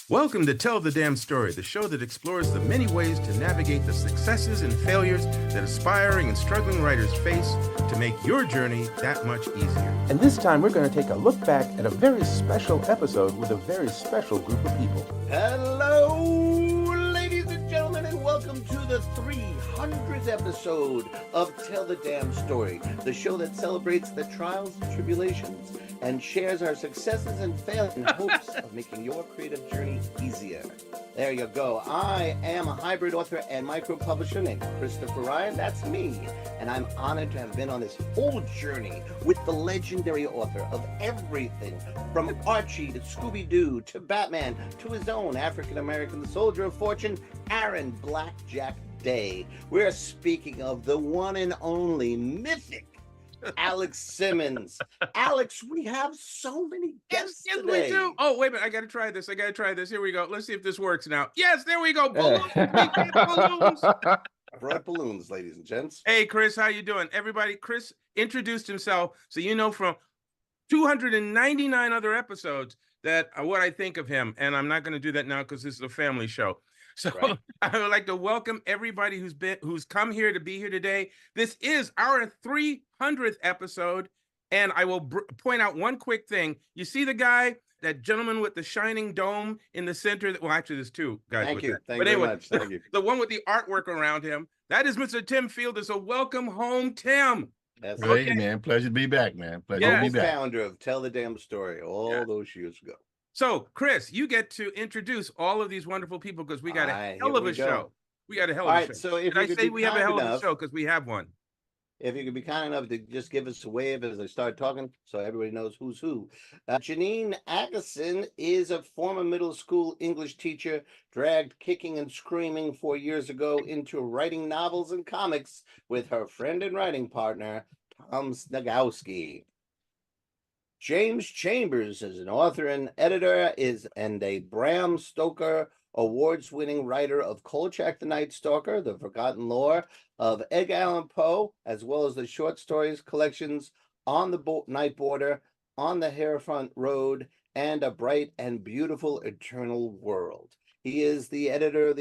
Welcome to Tell the Damn Story, the show that explores the many ways to navigate the successes and failures that aspiring and struggling writers face to make your journey that much easier. And this time we're going to take a look back at a very special episode with a very special group of people. Hello, ladies and gentlemen, and welcome to the 300th episode of Tell the Damn Story, the show that celebrates the trials and tribulations and shares our successes and failures in hopes of making your creative journey easier. There you go. I am a hybrid author and micro-publisher named Christopher Ryan. That's me. And I'm honored to have been on this whole journey with the legendary author of everything from Archie to Scooby-Doo to Batman to his own African-American soldier of fortune, Aaron Blackjack Day. We're speaking of the one and only mythic Alex Simmons. Alex, we have so many guests today. We do. Oh, wait a minute. I got to try this. Here we go. Let's see if this works now. Yes, there we go. Balloons. Balloons. I brought balloons, ladies and gents. Hey, Chris, how you doing? Everybody, Chris introduced himself, so you know from 299 other episodes that what I think of him, and I'm not going to do that now because this is a family show. So right. I would like to welcome everybody who's come here to be here today. This is our 300th episode, and I will point out one quick thing. You see the guy, that gentleman with the shining dome in the center? Well, actually, there's two guys. Thank you. That. Thank you very much. Thank you. The one with the artwork around him, that is Mr. Tim Fielder. So welcome home, Tim. That's great, man. Pleasure to be back, man. Pleasure to be back. Founder of Tell the Damn Story all those years ago. So, Chris, you get to introduce all of these wonderful people because we got a hell of a show. We got a hell of a show. So if I say we have a hell of a show because we have one. If you could be kind enough to just give us a wave as I start talking so everybody knows who's who. Janine Agason is a former middle school English teacher, dragged kicking and screaming 4 years ago into writing novels and comics with her friend and writing partner, Tom Snagowski. James Chambers is an author and editor and a Bram Stoker Awards-winning writer of Kolchak the Night Stalker, The Forgotten Lore of Edgar Allan Poe, as well as the short stories collections On the Night Border, On the Herefront Road, and A Bright and Beautiful Eternal World. He is the editor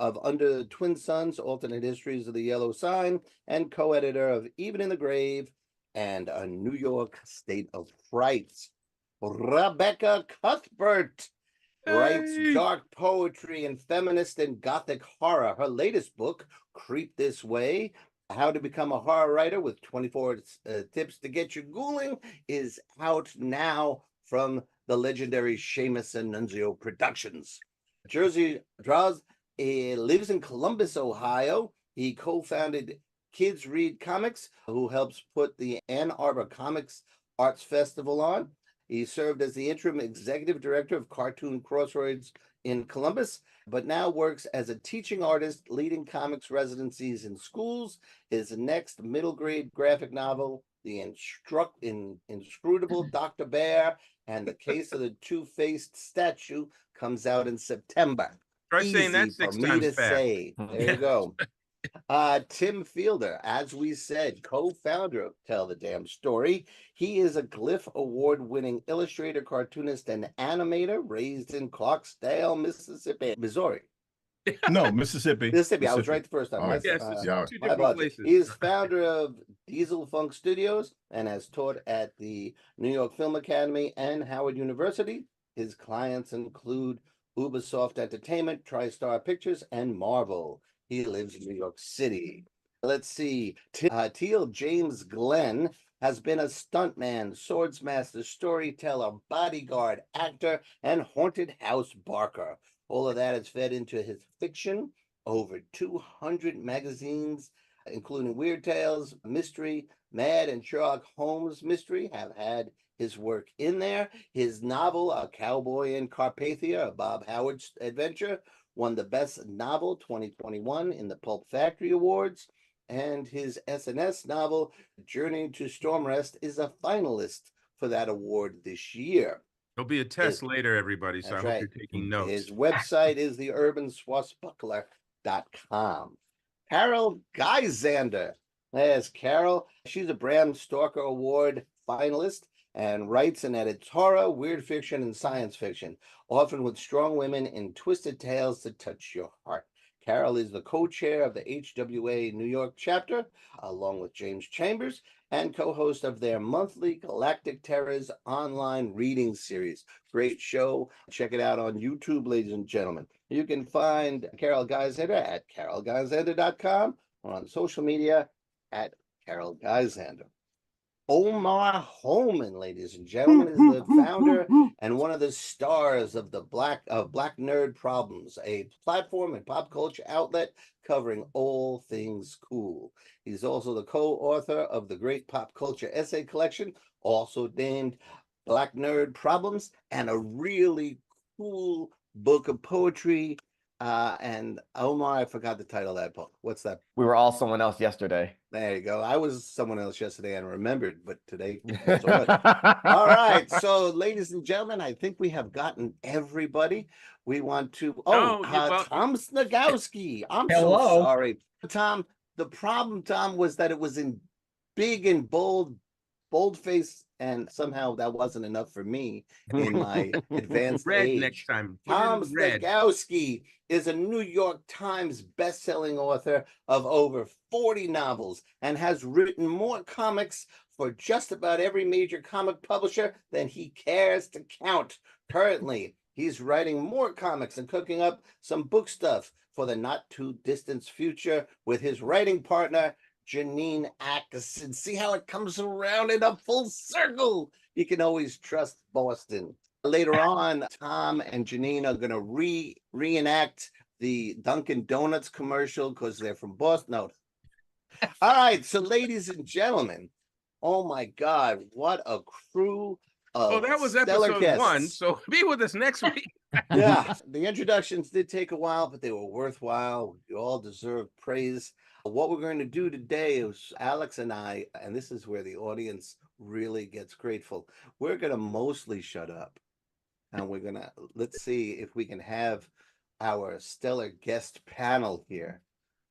of Under the Twin Suns, Alternate Histories of the Yellow Sign, and co-editor of Even in the Grave, and A New York State of Fright. Rebecca Cuthbert writes dark poetry and feminist and gothic horror. Her latest book, Creep This Way, How to Become a Horror Writer with 24 Tips to Get You Ghouling, is out now from the legendary Seamus and Nunzio Productions. Jersey Draws lives in Columbus, Ohio. He co-founded Kids Read Comics, who helps put the Ann Arbor Comics Arts Festival on. He served as the interim executive director of Cartoon Crossroads in Columbus, but now works as a teaching artist, leading comics residencies in schools. His next middle grade graphic novel, The Inscrutable Dr. Bear and the Case of the Two-Faced Statue, comes out in September. Try saying that 6 times fast. There you go. Tim Fielder, as we said, co-founder of Tell the Damn Story. He is a Glyph Award-winning illustrator, cartoonist, and animator raised in Clarksdale, Missouri. No, Mississippi. Mississippi. I was right the first time. Yes, two different places. He is founder of Diesel Funk Studios and has taught at the New York Film Academy and Howard University. His clients include Ubisoft Entertainment, TriStar Pictures, and Marvel. He lives in New York City. Let's see. Teal James Glenn has been a stuntman, swordsmaster, storyteller, bodyguard, actor, and haunted house barker. All of that is fed into his fiction. Over 200 magazines, including Weird Tales, Mystery, Mad, and Sherlock Holmes Mystery, have had his work in there. His novel, A Cowboy in Carpathia, a Bob Howard adventure, won the Best Novel 2021 in the Pulp Factory Awards, and his SNS novel, Journey to Stormrest, is a finalist for that award this year. There'll be a test later, everybody, so I hope you're taking notes. His website is theurbanswashbuckler.com. Carol Geisander. Yes, Carol. She's a Bram Stoker Award finalist. and writes and edits horror, weird fiction, and science fiction, often with strong women in twisted tales that touch your heart. Carol is the co-chair of the HWA New York chapter, along with James Chambers, and co-host of their monthly Galactic Terrors online reading series. Great show. Check it out on YouTube, ladies and gentlemen. You can find Carol Geisender at carolgeisender.com or on social media at Carol Geisender. Omar Holman, ladies and gentlemen, is the founder and one of the stars of Black Nerd Problems, a platform and pop culture outlet covering all things cool. He's also the co-author of the great pop culture essay collection, also named Black Nerd Problems, and a really cool book of poetry. And Omar, I forgot the title of that book. What's that? We were all someone else yesterday. There you go. I was someone else yesterday and remembered, but today it's all right. So, ladies and gentlemen, I think we have gotten everybody. We want to. Tom Snagowski. I'm so sorry, Tom. The problem, Tom, was that it was in big and boldface, and somehow that wasn't enough for me in my advanced red age. Next time. Tom Snagowski is a New York Times best-selling author of over 40 novels and has written more comics for just about every major comic publisher than he cares to count. Currently, he's writing more comics and cooking up some book stuff for the not-too-distant future with his writing partner, Janine Atkinson. See how it comes around in a full circle? You can always trust Boston. Later on, Tom and Janine are going to reenact the Dunkin' Donuts commercial because they're from Boston. No. All right. So, ladies and gentlemen, oh my God, what a crew of that was stellar episode guests. 1. So be with us next week. Yeah. The introductions did take a while, but they were worthwhile. You all deserve praise. What we're going to do today is Alex and I, and this is where the audience really gets grateful. We're going to mostly shut up. And we're going to, let's see if we can have our stellar guest panel here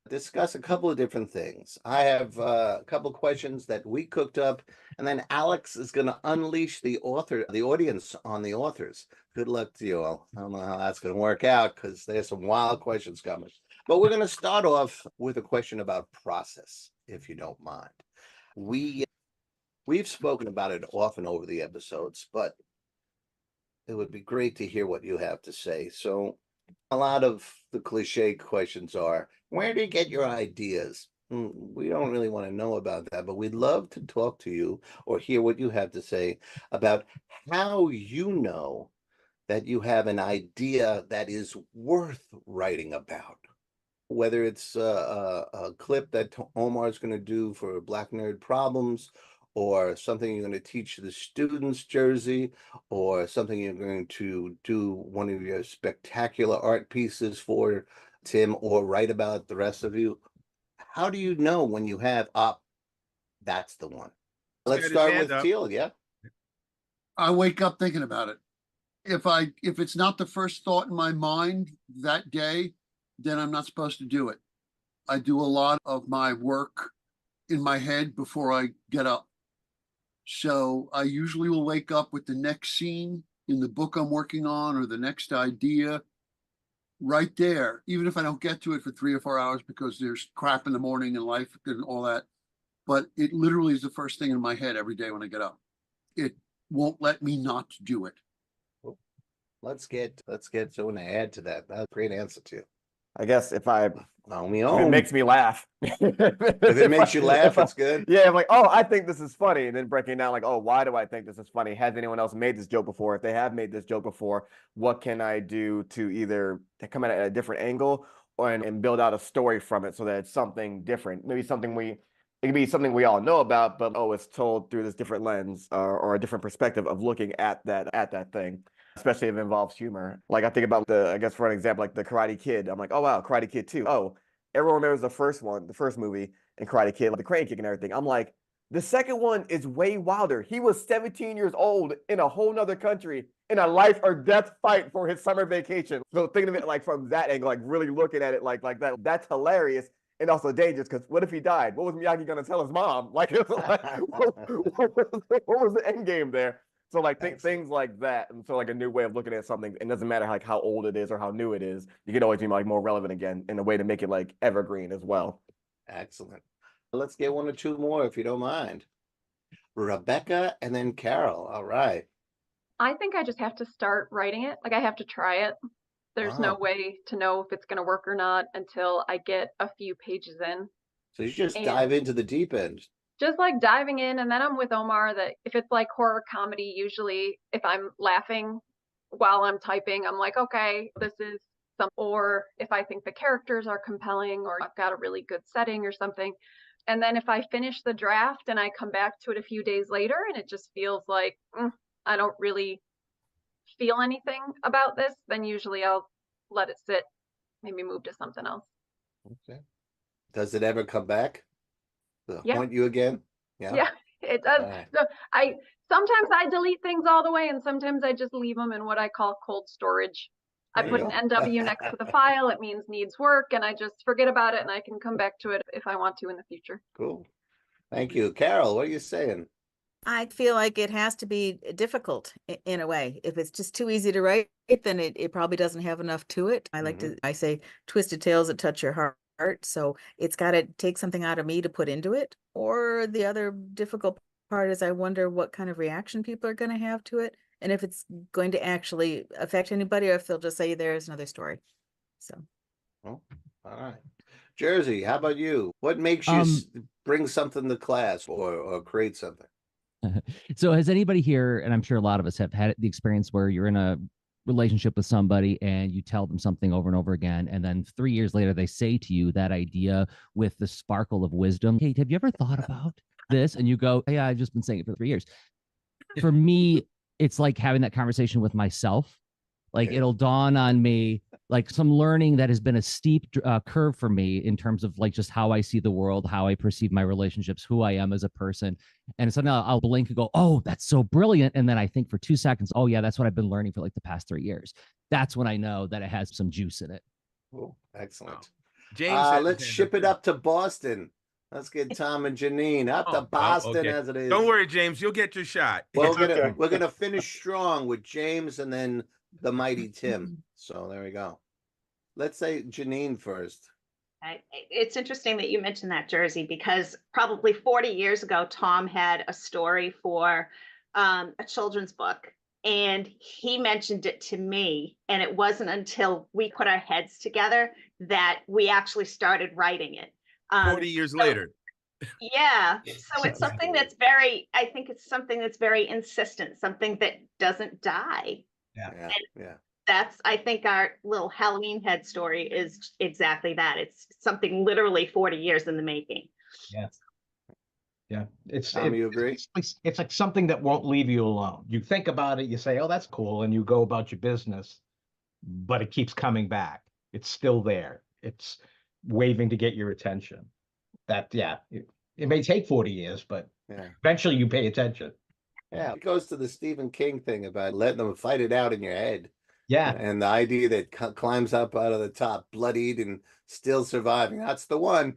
discuss a couple of different things. I have a couple of questions that we cooked up, and then Alex is going to unleash the audience on the authors. Good luck to you all. I don't know how that's going to work out because there's some wild questions coming. But we're going to start off with a question about process, if you don't mind. We've spoken about it often over the episodes, but it would be great to hear what you have to say. So a lot of the cliche questions are, where do you get your ideas? We don't really want to know about that, but we'd love to talk to you or hear what you have to say about how you know that you have an idea that is worth writing about. Whether it's a clip that Omar is going to do for Black Nerd Problems, or something you're going to teach the students, Jersey, or something you're going to do one of your spectacular art pieces for Tim, or write about the rest of you. How do you know when you have that's the one? Let's start with Teal. Yeah. I wake up thinking about it. If it's not the first thought in my mind that day, then I'm not supposed to do it. I do a lot of my work in my head before I get up. So I usually will wake up with the next scene in the book I'm working on or the next idea right there, even if I don't get to it for 3 or 4 hours because there's crap in the morning and life and all that. But it literally is the first thing in my head every day when I get up. It won't let me not do it. Let's get someone to add to that. That's a great answer too. I guess if it makes me laugh. If it makes you laugh, it's good. Yeah, I'm like, oh, I think this is funny. And then breaking down like, oh, why do I think this is funny? Has anyone else made this joke before? If they have made this joke before, what can I do to either come at it at a different angle and build out a story from it so that it's something different? Maybe it could be something we all know about, but it's told through this different lens or a different perspective of looking at that thing. Especially if it involves humor. Like I think about for an example, like the Karate Kid. I'm like, oh wow, Karate Kid 2. Oh, everyone remembers the first movie in Karate Kid, like the crane kick and everything. I'm like, the second one is way wilder. He was 17 years old in a whole nother country in a life or death fight for his summer vacation. So thinking of it like from that angle, like really looking at it like that, that's hilarious. and also dangerous because what if he died? What was Miyagi gonna tell his mom? Like, it was like what was the end game there? So like things like that, and so like a new way of looking at something. It doesn't matter like how old it is or how new it is. You can always be like more relevant again in a way to make it like evergreen as well. Excellent. Let's get one or two more if you don't mind. Rebecca and then Carol. All right. I think I just have to start writing it. Like I have to try it. There's no Wow. way to know if it's going to work or not until I get a few pages in. So you just And dive into the deep end. just like diving in, and then I'm with Omar that if it's like horror comedy, usually if I'm laughing while I'm typing, I'm like, okay, this is some, or if I think the characters are compelling or I've got a really good setting or something. And then if I finish the draft and I come back to it a few days later and it just feels like I don't really feel anything about this, then usually I'll let it sit, maybe move to something else. Okay. Does it ever come back? Yeah. Haunt you again? Yeah, it does. Right. So sometimes I delete things all the way, and sometimes I just leave them in what I call cold storage. I There put you an go. NW next to the file. It means needs work, and I just forget about it, and I can come back to it if I want to in the future. Cool. Thank you. Carol, what are you saying? I feel like it has to be difficult in a way. If it's just too easy to write, then it probably doesn't have enough to it. I like to, I say, twisted tales that touch your heart. So it's got to take something out of me to put into it. Or the other difficult part is I wonder what kind of reaction people are going to have to it. And if it's going to actually affect anybody, or if they'll just say there's another story. So. Oh, all right. Jersey, how about you? What makes you bring something to class or create something? So has anybody here, and I'm sure a lot of us have had the experience where you're in a relationship with somebody and you tell them something over and over again, and then 3 years later they say to you that idea with the sparkle of wisdom, hey, have you ever thought about this? And you go, yeah, I've just been saying it for 3 years. For me, it's like having that conversation with myself. Like it'll dawn on me, like some learning that has been a steep curve for me in terms of like just how I see the world, how I perceive my relationships, who I am as a person. And suddenly I'll blink and go, oh, that's so brilliant. And then I think for 2 seconds, oh yeah, that's what I've been learning for like the past 3 years. That's when I know that it has some juice in it. Cool. Excellent. Wow. James, let's ship it up to Boston. Let's get Tom and Janine up to Boston okay. as it is. Don't worry, James, you'll get your shot. Well, we're gonna finish strong with James and then the mighty Tim. So there we go. Let's say Janine first. It's interesting that you mentioned that, Jersey, because probably 40 years ago, Tom had a story for a children's book, and he mentioned it to me. And it wasn't until we put our heads together that we actually started writing it. 40 years later. Yeah. So it's something that's very, I think it's something that's very insistent, something that doesn't die. Yeah. That's, I think our little Halloween head story is exactly that. It's something literally 40 years in the making. Yes. Yeah. Tom, you agree? It's like something that won't leave you alone. You think about it, you say, oh, that's cool. And you go about your business, but it keeps coming back. It's still there. It's waving to get your attention. It may take 40 years, but eventually you pay attention. Yeah, it goes to the Stephen King thing about letting them fight it out in your head. Yeah. And the idea that climbs up out of the top, bloodied and still surviving. That's the one.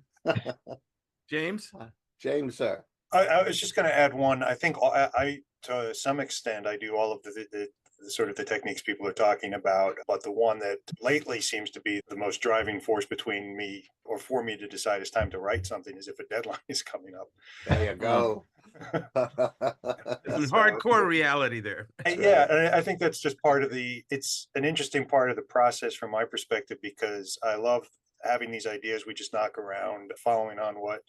James? James, sir. I was just going to add one. I think I to some extent, I do all of the sort of the techniques people are talking about, but the one that lately seems to be the most driving force between me or for me to decide it's time to write something is if a deadline is coming up. There you go. Some hardcore reality there. Yeah, and I think that's just part of it's an interesting part of the process from my perspective, because I love having these ideas we just knock around. Following on what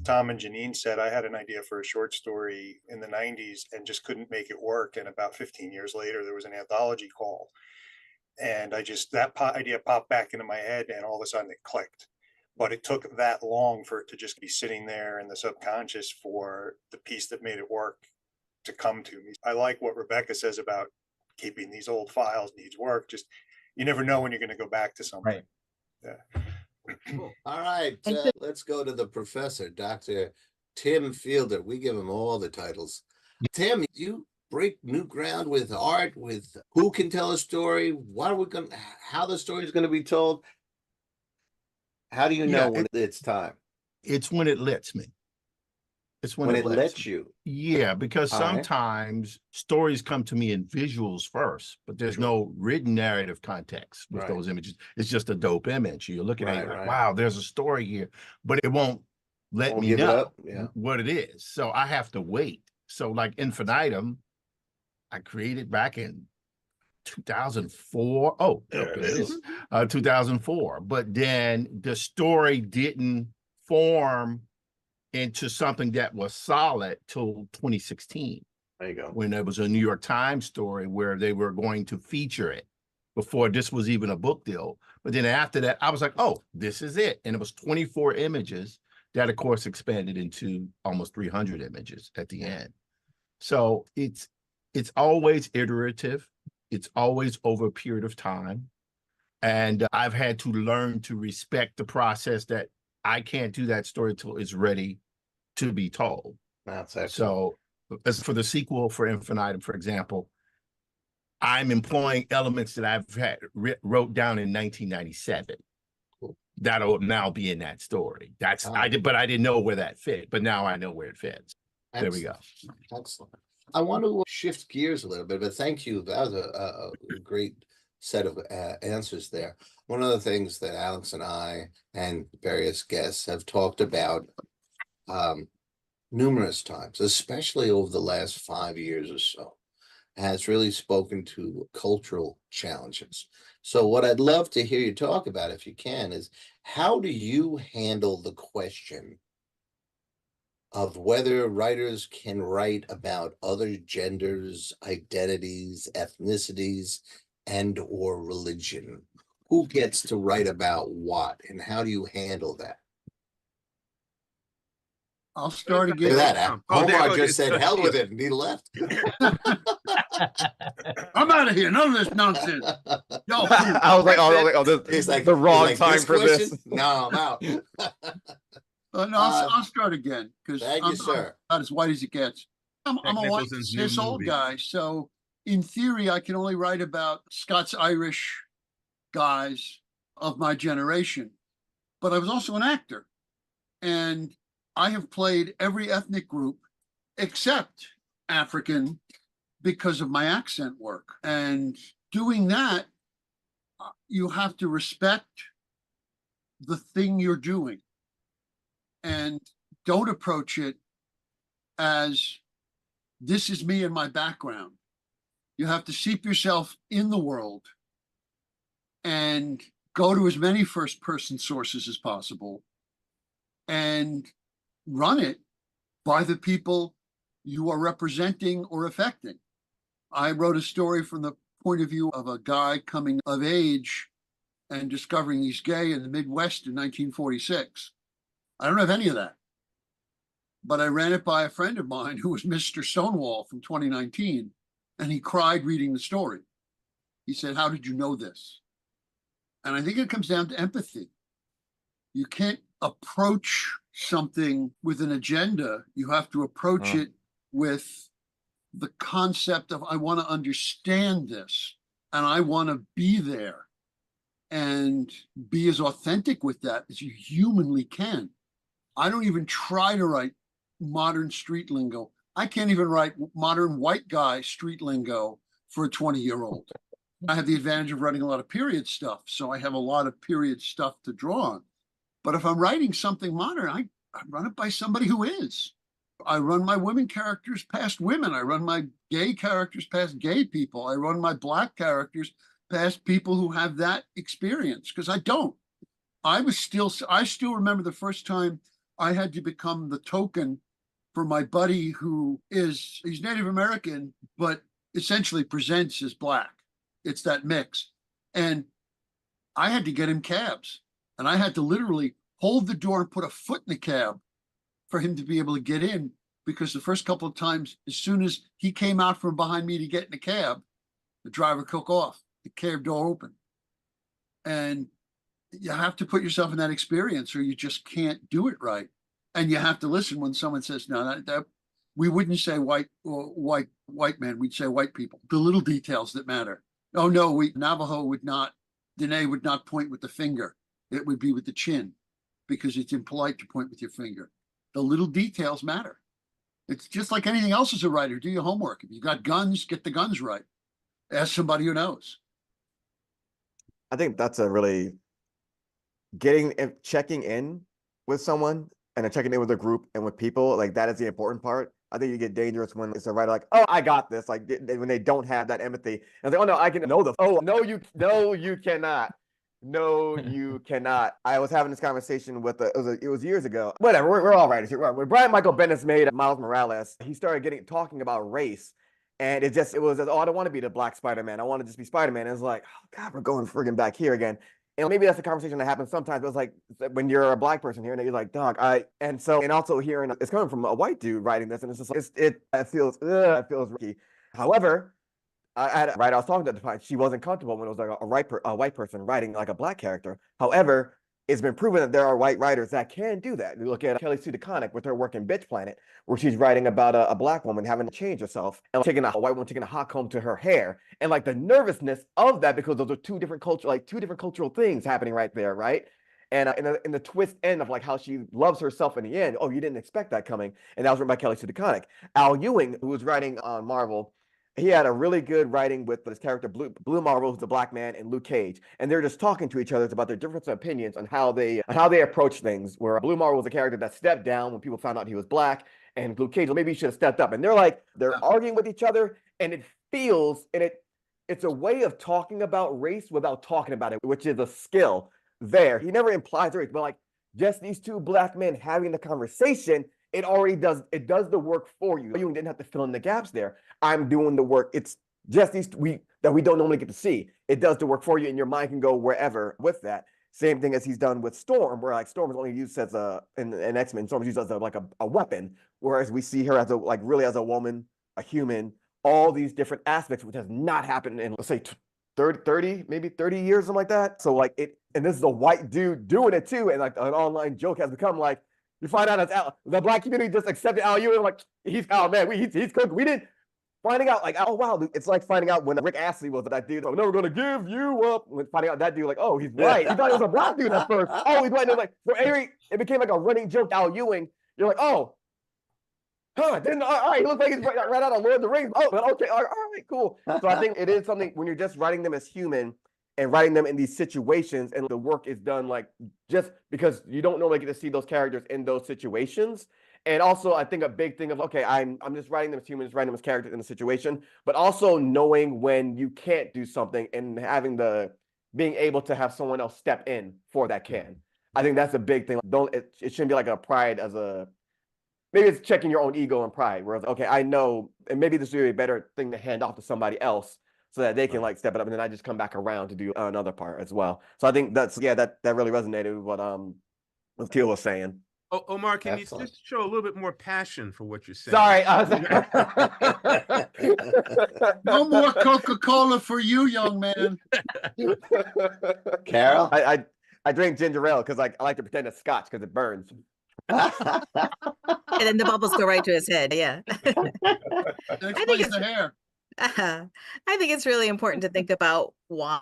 Tom and Janine said, I had an idea for a short story in the 90s and just couldn't make it work. And about 15 years later, there was an anthology call. And that idea popped back into my head, and all of a sudden it clicked. But it took that long for it to just be sitting there in the subconscious for the piece that made it work to come to me. I like what Rebecca says about keeping these old files needs work. Just, you never know when you're going to go back to something. Right. Yeah. Cool. All right, let's go to the professor, Dr. Tim Fielder. We give him all the titles. Tim, you break new ground with art, with who can tell a story, how the story is going to be told. How do you Yeah, know when it's time? It's when it lets me. It's when When it it lets me. you. Yeah, because All right. sometimes stories come to me in visuals first, but there's Sure. no written narrative context with Right. those images. It's just a dope image. You're looking at it Right. like, wow, there's a story here, but it won't let Won't me give it know up. Yeah. what it is. So I have to wait. So like Infinitum, I created back in 2004. Oh, There okay, it it is. is. 2004. But then the story didn't form into something that was solid till 2016, There you go. when there was a New York Times story where they were going to feature it before this was even a book deal. But then after that, I was like, oh, this is it. And it was 24 images that, of course, expanded into almost 300 images at the end. So it's always iterative. It's always over a period of time. And I've had to learn to respect the process that I can't do that story till it's ready to be told. That's excellent. So as for the sequel for Infinitum, for example, I'm employing elements that I've wrote down in 1997. Cool. That'll now be in that story. I didn't know where that fit, but now I know where it fits. There we go. Excellent. I want to shift gears a little bit, but thank you. That was a great set of answers there. One of the things that Alex and I and various guests have talked about numerous times, especially over the last 5 years or so, has really spoken to cultural challenges. So what I'd love to hear you talk about, if you can, is how do you handle the question of whether writers can write about other genders, identities, ethnicities, and or religion? Who gets to write about what, and how do you handle that? I'll start Look again. at that. Omar just said, hell with it, and he left. I'm out of here. None of this nonsense. Yo, I was like, oh, this He's like, the wrong he's like, time "This for question? this. No, I'm out. no, I'll start again because Thank I'm you, sir. not as white as it gets. I'm a white Nicholson's new cis old movie. guy, so in theory, I can only write about Scots-Irish guys of my generation. But I was also an actor, and I have played every ethnic group except African because of my accent work. And doing that, you have to respect the thing you're doing and don't approach it as this is me and my background. You have to seep yourself in the world and go to as many first person sources as possible and run it by the people you are representing or affecting. I wrote a story from the point of view of a guy coming of age and discovering he's gay in the Midwest in 1946. I don't have any of that, but I ran it by a friend of mine who was Mr. Stonewall from 2019, and he cried reading the story. He said, "How did you know this?" And I think it comes down to empathy. You can't approach something with an agenda. You have to approach it with the concept of, I want to understand this and I want to be there and be as authentic with that as you humanly can. I don't even try to write modern street lingo. I can't even write modern white guy street lingo for a 20-year-old. I have the advantage of writing a lot of period stuff, so I have a lot of period stuff to draw on. But if I'm writing something modern, I run it by somebody who is. I run my women characters past women. I run my gay characters past gay people. I run my Black characters past people who have that experience, because I don't. I still remember the first time I had to become the token for my buddy he's Native American, but essentially presents as Black. It's that mix. And I had to get him cabs. And I had to literally hold the door and put a foot in the cab for him to be able to get in, because the first couple of times, as soon as he came out from behind me to get in the cab, the driver took off, the cab door opened. And you have to put yourself in that experience or you just can't do it right. And you have to listen when someone says, no, that we wouldn't say white men, we'd say white people. The little details that matter. Oh no, Navajo would not, Dene would not point with the finger. It would be with the chin. because it's impolite to point with your finger. The little details matter. It's just like anything else as a writer. Do your homework. If you got guns, get the guns right. Ask somebody who knows. I think that's a really checking in with someone and then checking in with a group and with people, like that is the important part. I think you get dangerous when it's a writer like, oh, I got this, like when they don't have that empathy. And like, oh no, I can know this. Oh no, you cannot. No, you cannot. I was having this conversation with it was years ago. Whatever, we're all writers here. When Brian Michael Bendis made Miles Morales, he started talking about race. And it was, oh, I don't want to be the Black Spider-Man. I want to just be Spider-Man. And it's like, oh God, we're going friggin' back here again. And maybe that's a conversation that happens sometimes. But it's like when you're a Black person here, and you're like, dog, and also hearing it's coming from a white dude writing this, and it's just like, it feels risky. However, I had a writer I was talking to at the time, she wasn't comfortable when it was like a white person writing like a Black character. However, it's been proven that there are white writers that can do that. You look at Kelly Sue DeConnick with her work in Bitch Planet, where she's writing about a Black woman having to change herself and a white woman taking a hot comb to her hair, and like the nervousness of that, because those are two different cultural things happening right there, right? And in the twist end of like how she loves herself in the end. Oh, you didn't expect that coming, and that was written by Kelly Sue DeConnick. Al Ewing, who was writing on Marvel, he had a really good writing with this character, Blue Marvel, who's a Black man, and Luke Cage. And they're just talking to each other about their different opinions on how they approach things, where Blue Marvel was a character that stepped down when people found out he was Black, and Luke Cage, well, maybe he should have stepped up. And they're arguing with each other, and it's a way of talking about race without talking about it, which is a skill there. He never implies race, but like just these two Black men having the conversation, it does the work for you. You didn't have to fill in the gaps there. I'm doing the work. It's just that we don't normally get to see. It does the work for you, and your mind can go wherever with that. Same thing as he's done with Storm, where like Storm is only used as in X-Men. Storm is used as a weapon, whereas we see her as really as a woman, a human, all these different aspects, which has not happened in, let's say, 30, maybe 30 years, something like that. So like and this is a white dude doing it too, and like an online joke has become like, you find out the Black community just accepted Al Ewing, like he's cooked. We didn't finding out like, oh wow, it's like finding out when Rick Astley was that dude. I'm never gonna give you up. When finding out that dude, like, oh, he's white. He thought he was a Black dude at first. Oh, he's white. Like for Eric, it became like a running joke. Al Ewing, you're like, oh, then all right, he looks like he's right out of Lord of the Rings. Oh, but okay, all right, cool. So I think it is something when you're just writing them as human and writing them in these situations, and the work is done like just because you don't normally get to see those characters in those situations. And also, I think a big thing of, okay, I'm just writing them as humans, writing them as characters in the situation, but also knowing when you can't do something and being able to have someone else step in for that can. I think that's a big thing. It shouldn't be like a pride maybe it's checking your own ego and pride, where it's, okay, I know, and maybe this would be a better thing to hand off to somebody else so that they can like step it up, and then I just come back around to do another part as well. So I think that really resonated with what Teal was saying. Oh, Omar, can you just show a little bit more passion for what you're saying? Sorry. No more Coca-Cola for you, young man. Carol? I drink ginger ale because I like to pretend it's scotch because it burns. And then the bubbles go right to his head. Yeah. That explains the hair. I think it's really important to think about why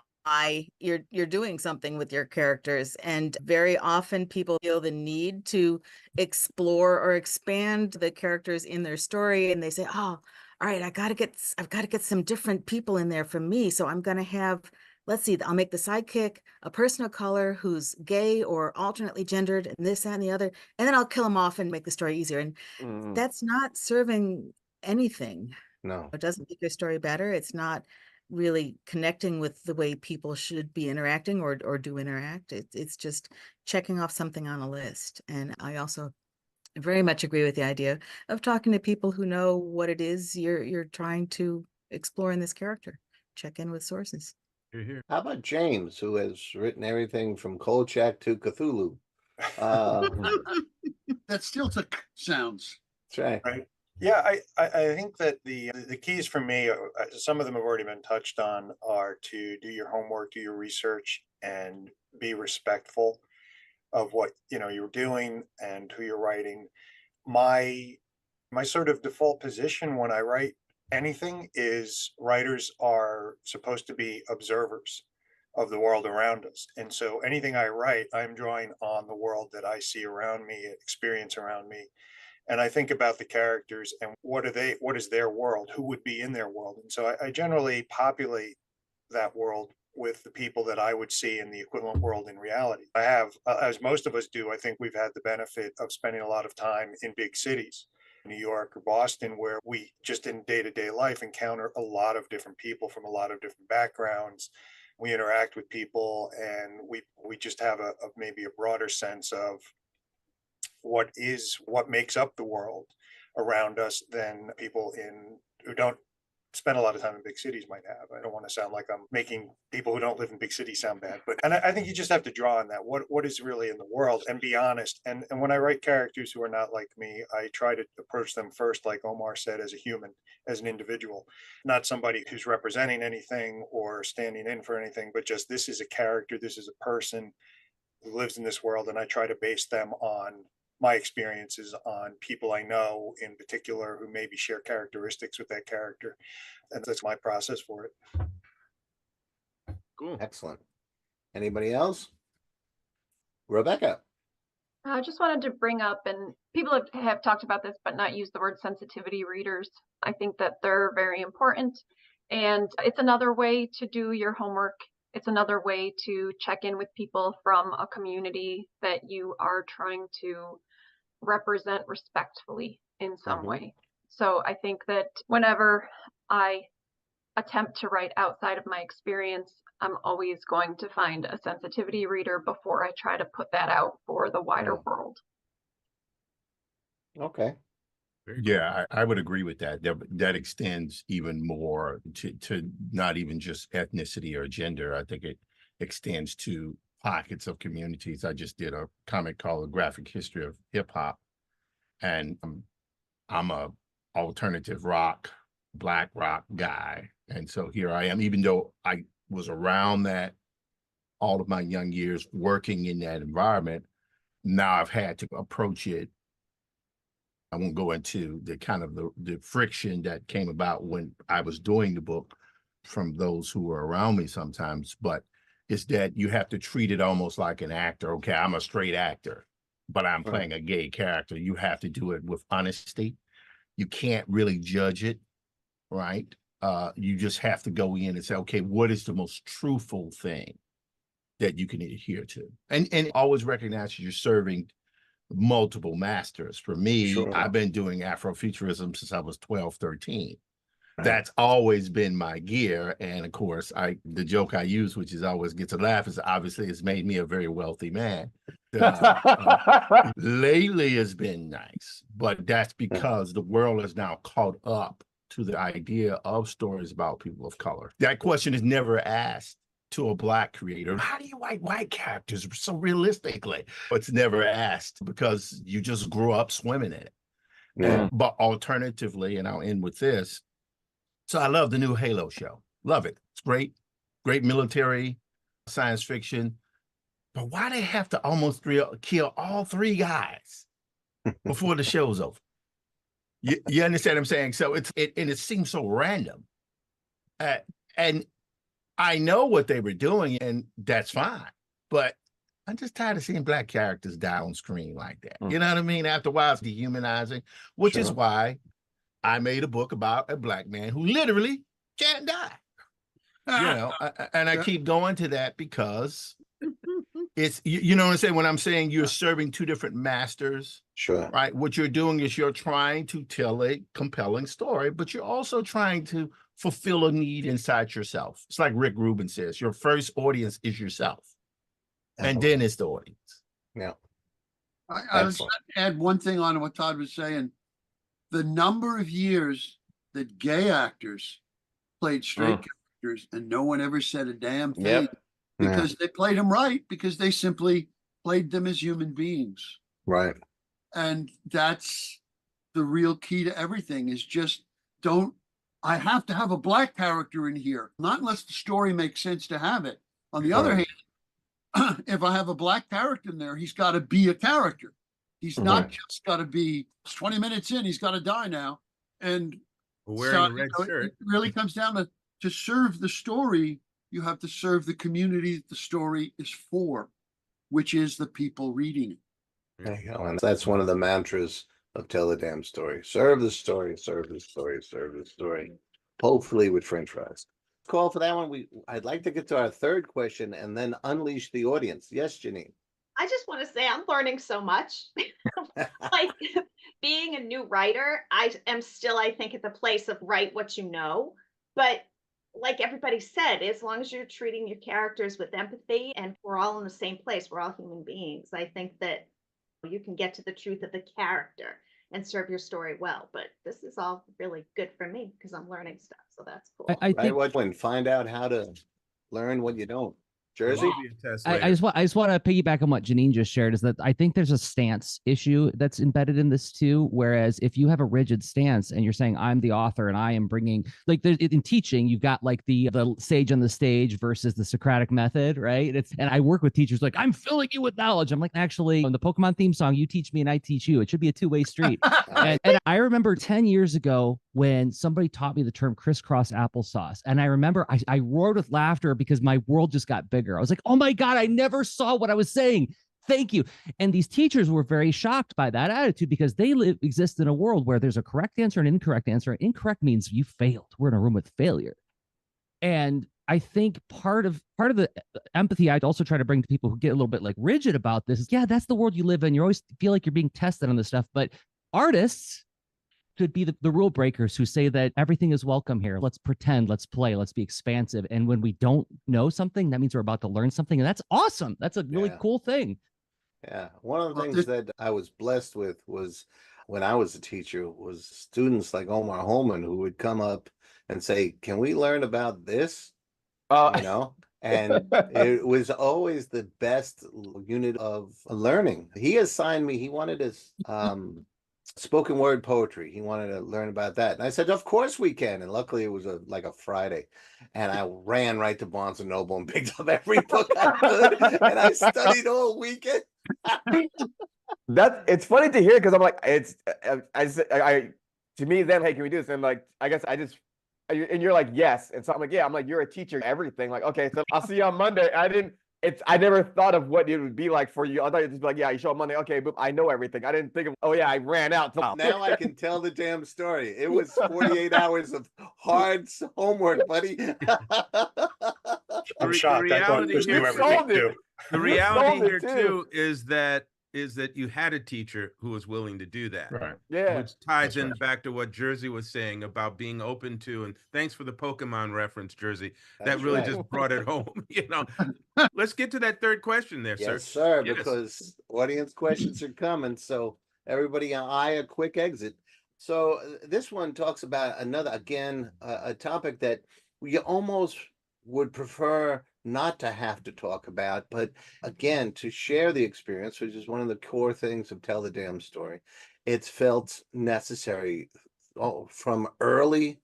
you're doing something with your characters, and very often people feel the need to explore or expand the characters in their story, and they say, oh, all right, I've got to get some different people in there for me, so I'm going to have, let's see, I'll make the sidekick a person of color who's gay or alternately gendered, and this, that, and the other, and then I'll kill him off and make the story easier. And that's not serving anything. No, it doesn't make your story better. It's not really connecting with the way people should be interacting or do interact. It's just checking off something on a list. And I also very much agree with the idea of talking to people who know what it is you're trying to explore in this character. Check in with sources. How about James, who has written everything from Kolchak to Cthulhu? That still took sounds. That's right. Yeah, I think that the keys for me, some of them have already been touched on, are to do your homework, do your research, and be respectful of what you're doing and who you're writing. My sort of default position when I write anything is writers are supposed to be observers. of the world around us. And so anything I write, I'm drawing on the world that I see around me, experience around me. And I think about the characters and what is their world, who would be in their world. And so I generally populate that world with the people that I would see in the equivalent world in reality. I have, as most of us do, I think we've had the benefit of spending a lot of time in big cities, New York or Boston, where we just in day-to-day life encounter a lot of different people from a lot of different backgrounds. We interact with people, and we just have maybe a broader sense of what makes up the world around us than people who don't spend a lot of time in big cities might have. I don't want to sound like I'm making people who don't live in big cities sound bad, but I think you just have to draw on that. What is really in the world and be honest. And when I write characters who are not like me, I try to approach them first, like Omar said, as a human, as an individual, not somebody who's representing anything or standing in for anything, but just this is a character, this is a person who lives in this world, and I try to base them on my experiences, on people I know in particular who maybe share characteristics with that character. And that's my process for it. Cool. Excellent. Anybody else? Rebecca. I just wanted to bring up, and people have talked about this, but not used the word sensitivity readers. I think that they're very important. And it's another way to do your homework. It's another way to check in with people from a community that you are trying to represent respectfully in some way. So I think that whenever I attempt to write outside of my experience, I'm always going to find a sensitivity reader before I try to put that out for the wider world. Okay. Yeah, I would agree with that. That extends even more to not even just ethnicity or gender. I think it extends to pockets of communities. I just did a comic called A Graphic History of Hip Hop, and I'm a alternative rock, black rock guy. And so here I am, even though I was around that all of my young years working in that environment, now I've had to approach it. I won't go into the kind of the friction that came about when I was doing the book from those who were around me sometimes, but it's that you have to treat it almost like an actor. Okay, I'm a straight actor, but I'm playing a gay character. You have to do it with honesty. You can't really judge it, right? You just have to go in and say, okay, what is the most truthful thing that you can adhere to? And always recognize you're serving multiple masters. For me, I've been doing Afrofuturism since I was 12, 13. That's always been my gear. And of course, the joke I use, which is always gets a laugh, is obviously it's made me a very wealthy man. Lately has been nice, but that's because the world is now caught up to the idea of stories about people of color. That question is never asked to a Black creator. How do you write white characters so realistically? It's never asked because you just grew up swimming in it. But alternatively, and I'll end with this, so I love the new Halo show. Love it. It's great. Great military science fiction. But why they have to almost kill all three guys before the show's over? You understand what I'm saying? So it seems so random. And I know what they were doing, and that's fine. But I'm just tired of seeing Black characters die on screen like that. You know what I mean? After a while, it's dehumanizing, which is why I made a book about a Black man who literally can't die. And I keep going to that because it's, you know what I'm saying? When I'm saying you're serving two different masters, right? What you're doing is you're trying to tell a compelling story, but you're also trying to fulfill a need inside yourself. It's like Rick Rubin says, your first audience is yourself. And then it's the audience. Yeah. I was going to add one thing on to what Todd was saying. The number of years that gay actors played straight characters and no one ever said a damn thing because they played them right, because they simply played them as human beings. Right. And that's the real key to everything, is just I have to have a Black character in here, not unless the story makes sense to have it. On the other hand, if I have a Black character in there, he's got to be a character. He's not just got to be 20 minutes in, he's got to die now. And wearing a red shirt. It really comes down to serve the story. you have to serve the community that the story is for, which is the people reading it. There you go. And that's one of the mantras of Tell the Damn Story. Serve the story, serve the story, serve the story. Hopefully with French fries. Call for that one. I'd like to get to our third question and then unleash the audience. Yes, Janine. I just want to say I'm learning so much. Like being a new writer, I am still, I think, at the place of write what you know. But like everybody said, as long as you're treating your characters with empathy and we're all in the same place, we're all human beings, I think that you can get to the truth of the character and serve your story well. But this is all really good for me because I'm learning stuff. So that's cool. I think Right, find out how to learn what you don't. Jersey? I just want to piggyback on what Janine just shared, is that I think there's a stance issue that's embedded in this too. Whereas if you have a rigid stance and you're saying I'm the author and I am bringing, like in teaching, you've got like the sage on the stage versus the Socratic method, right? And I work with teachers like, I'm filling you with knowledge. I'm like, actually, on the Pokemon theme song, you teach me and I teach you. It should be a two-way street. and I remember 10 years ago when somebody taught me the term crisscross applesauce. And I remember I roared with laughter because my world just got bigger. I was like, oh my God, I never saw what I was saying. Thank you. And these teachers were very shocked by that attitude because they exist in a world where there's a correct answer and incorrect answer. Incorrect means you failed. We're in a room with failure. And I think part of the empathy I'd also try to bring to people who get a little bit like rigid about this is, yeah, that's the world you live in. You always feel like you're being tested on this stuff. But artists could be the rule breakers who say that everything is welcome here. Let's pretend, let's play, let's be expansive. And when we don't know something, that means we're about to learn something. And that's awesome. That's a really cool thing. Yeah. One of the things that I was blessed with was when I was a teacher was students like Omar Holman who would come up and say, can we learn about this? You know? And it was always the best unit of learning. He assigned me, he wanted us spoken word poetry. He wanted to learn about that. And I said, of course we can. And luckily it was like a Friday. And I ran right to Barnes and Noble and picked up every book I could. And I studied all weekend. It's funny to hear because I'm like, to me then, hey, can we do this? And like, I guess and you're like, yes. And so I'm like, yeah, I'm like, you're a teacher, everything. Like, okay, so I'll see you on Monday. I never thought of what it would be like for you. I thought you'd just be like, yeah, you show up Monday. Okay, but I know everything. I didn't think of, oh yeah, I ran out. Now I can tell the damn story. It was 48 hours of hard homework, buddy. I'm shocked. I thought Chris knew everything too. The reality here too is that you had a teacher who was willing to do that. Right. Yeah. Which ties in back to what Jersey was saying about being open to, and thanks for the Pokemon reference, Jersey. That really just brought it home. You know, let's get to that third question there, sir. Yes, sir, because audience questions are coming. So everybody eye a quick exit. So this one talks about a topic that we almost would prefer not to have to talk about, but again, to share the experience, which is one of the core things of Tell the Damn Story. It's felt necessary from early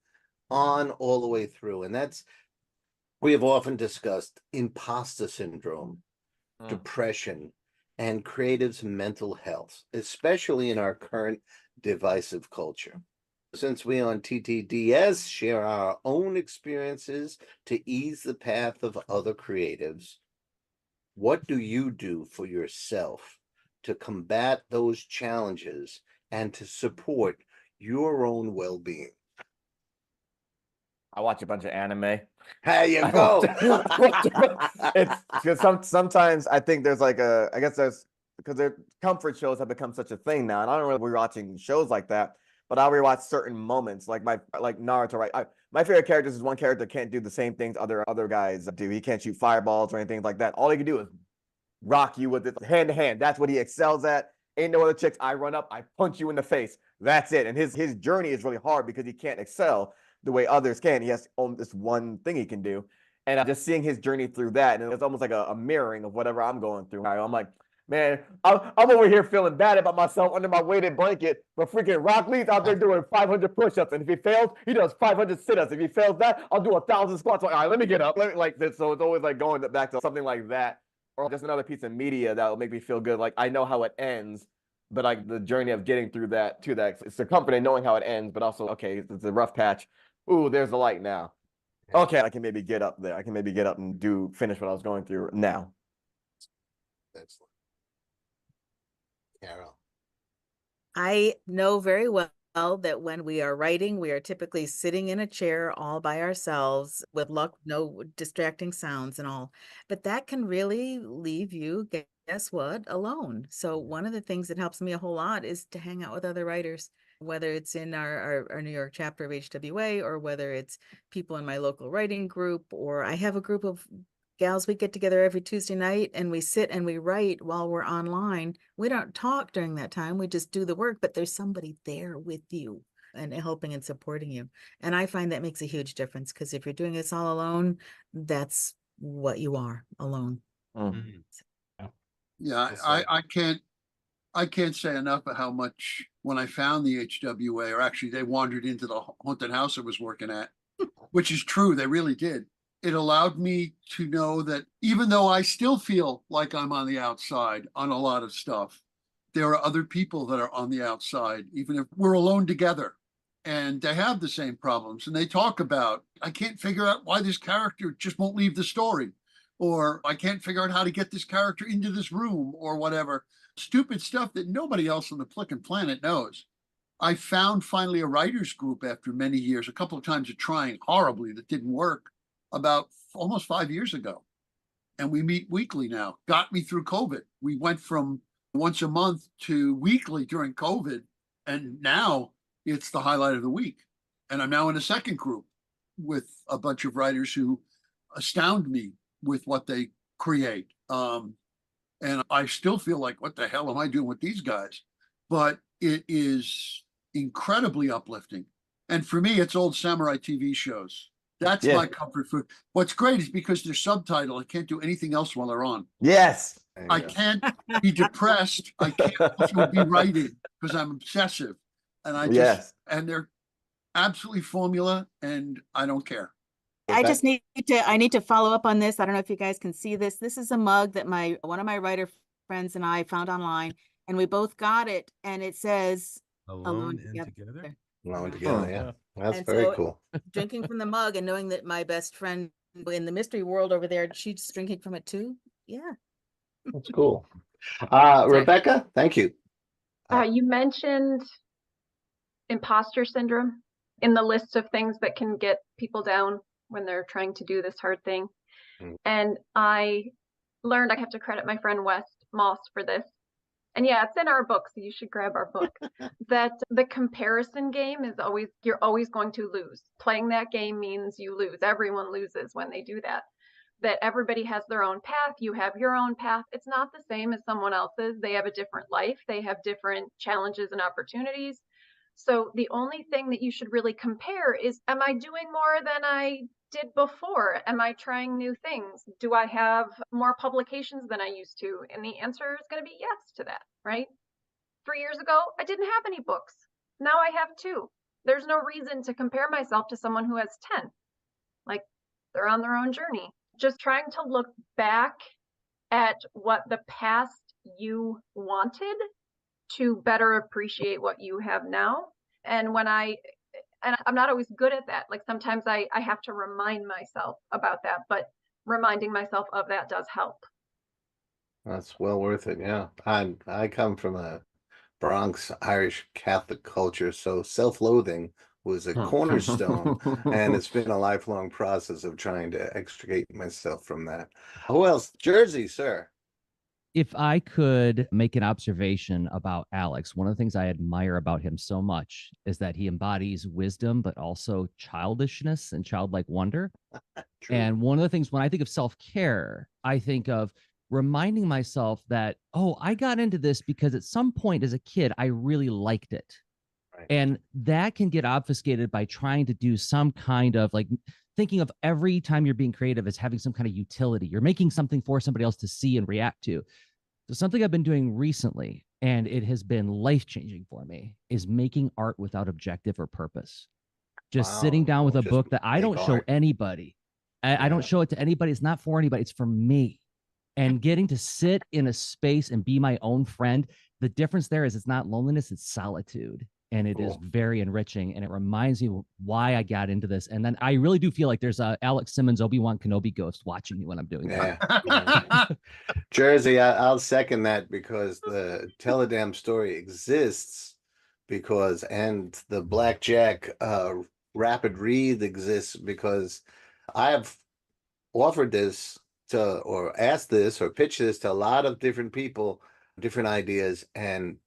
on all the way through. And we have often discussed imposter syndrome, depression, and creatives' mental health, especially in our current divisive culture. Since we on TTDS share our own experiences to ease the path of other creatives, what do you do for yourself to combat those challenges and to support your own well-being? I watch a bunch of anime. There you go. It's because sometimes I think there's like because their comfort shows have become such a thing now, and I don't really be watching shows like that. But I'll rewatch certain moments, like Naruto. Right, my favorite characters is one character can't do the same things other guys do. He can't shoot fireballs or anything like that. All he can do is rock you with it hand to hand. That's what he excels at. Ain't no other chicks. I run up, I punch you in the face. That's it. And his journey is really hard because he can't excel the way others can. He has only this one thing he can do, and just seeing his journey through that, and it's almost like a mirroring of whatever I'm going through. I'm like, man, I'm over here feeling bad about myself under my weighted blanket, but freaking Rock Lee's out there doing 500 push-ups, and if he fails, he does 500 sit-ups. If he fails that, I'll do 1,000 squats. Like, all right, let me get up. Like this. So it's always like going back to something like that, or just another piece of media that will make me feel good. Like I know how it ends, but like the journey of getting through that it's the comfort in knowing how it ends, but also okay, it's a rough patch. Ooh, there's the light now. Okay, I can maybe get up there. I can maybe get up and finish what I was going through now. Excellent. Carol. I know very well that when we are writing, we are typically sitting in a chair all by ourselves with luck, no distracting sounds and all. But that can really leave you, guess what, alone. So one of the things that helps me a whole lot is to hang out with other writers, whether it's in our New York chapter of HWA or whether it's people in my local writing group, or I have a group of gals, we get together every Tuesday night and we sit and we write while we're online. We don't talk during that time. We just do the work, but there's somebody there with you and helping and supporting you. And I find that makes a huge difference, because if you're doing this all alone, that's what you are, alone. Yeah, I can't say enough of how much when I found the HWA, or actually they wandered into the haunted house I was working at, which is true, they really did. It allowed me to know that even though I still feel like I'm on the outside on a lot of stuff, there are other people that are on the outside, even if we're alone together, and they have the same problems. And they talk about, I can't figure out why this character just won't leave the story, or I can't figure out how to get this character into this room, or whatever. Stupid stuff that nobody else on the flicking planet knows. I found finally a writers group after many years, a couple of times of trying horribly that didn't work, about almost 5 years ago. And we meet weekly now. Got me through COVID. We went from once a month to weekly during COVID. And now it's the highlight of the week. And I'm now in a second group with a bunch of writers who astound me with what they create. And I still feel like, what the hell am I doing with these guys? But it is incredibly uplifting. And for me, it's old samurai TV shows. That's my comfort food. What's great is because they're subtitled, I can't do anything else while they're on. Yes. I can't be depressed. I can't also be writing because I'm obsessive. And I just, and they're absolutely formula, and I don't care. I just need I need to follow up on this. I don't know if you guys can see this. This is a mug that one of my writer friends and I found online, and we both got it. And it says, Alone and together. Alone together, yeah. That's And very so, cool. Drinking from the mug and knowing that my best friend in the mystery world over there, she's drinking from it too. Yeah. That's cool. Rebecca, thank you. You mentioned imposter syndrome in the list of things that can get people down when they're trying to do this hard thing. And I learned, I have to credit my friend Wes Moss for this. And yeah, it's in our book, so you should grab our book. That the comparison game is you're always going to lose. Playing that game means you lose. Everyone loses when they do that. That everybody has their own path. You have your own path. It's not the same as someone else's. They have a different life. They have different challenges and opportunities. So the only thing that you should really compare is, am I doing more than I did before? Am I trying new things? Do I have more publications than I used to? And the answer is going to be yes to that, right? 3 years ago, I didn't have any books. Now I have 2. There's no reason to compare myself to someone who has 10. Like, they're on their own journey. Just trying to look back at what the past you wanted to better appreciate what you have now. And I'm not always good at that. Like, sometimes I have to remind myself about that, but reminding myself of that does help. That's well worth it. Yeah. I come from a Bronx Irish Catholic culture, so self-loathing was a cornerstone, and it's been a lifelong process of trying to extricate myself from that. Who else? Jersey, sir. If I could make an observation about Alex, one of the things I admire about him so much is that he embodies wisdom, but also childishness and childlike wonder. And one of the things, when I think of self-care, I think of reminding myself that, oh, I got into this because at some point as a kid, I really liked it. Right. And that can get obfuscated by trying to do some kind of, like, thinking of every time you're being creative as having some kind of utility. You're making something for somebody else to see and react to. So something I've been doing recently, and it has been life-changing for me, is making art without objective or purpose. Just sitting down with a book that I don't show anybody. I don't show it to anybody. It's not for anybody. It's for me. And getting to sit in a space and be my own friend. The difference there is it's not loneliness, it's solitude. And it is Cool. very enriching, and it reminds me why I got into this. And then I really do feel like there's a Alex Simmons Obi-Wan Kenobi ghost watching me when I'm doing that. Yeah. Jersey, I'll second that, because the Tell a Damn Story exists because, and the Blackjack rapid read exists because I have offered this to, or asked this, or pitched this to a lot of different people, different ideas, and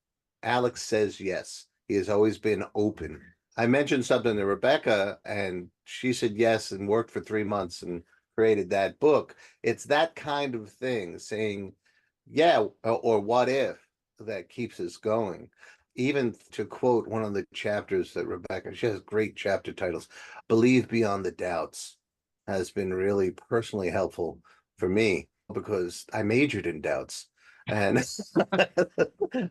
Alex says yes. He has always been open. I mentioned something to Rebecca, and she said yes, and worked for 3 months and created that book. It's that kind of thing, saying, yeah, or what if, that keeps us going. Even to quote one of the chapters that Rebecca, she has great chapter titles, Believe Beyond the Doubts, has been really personally helpful for me because I majored in doubts and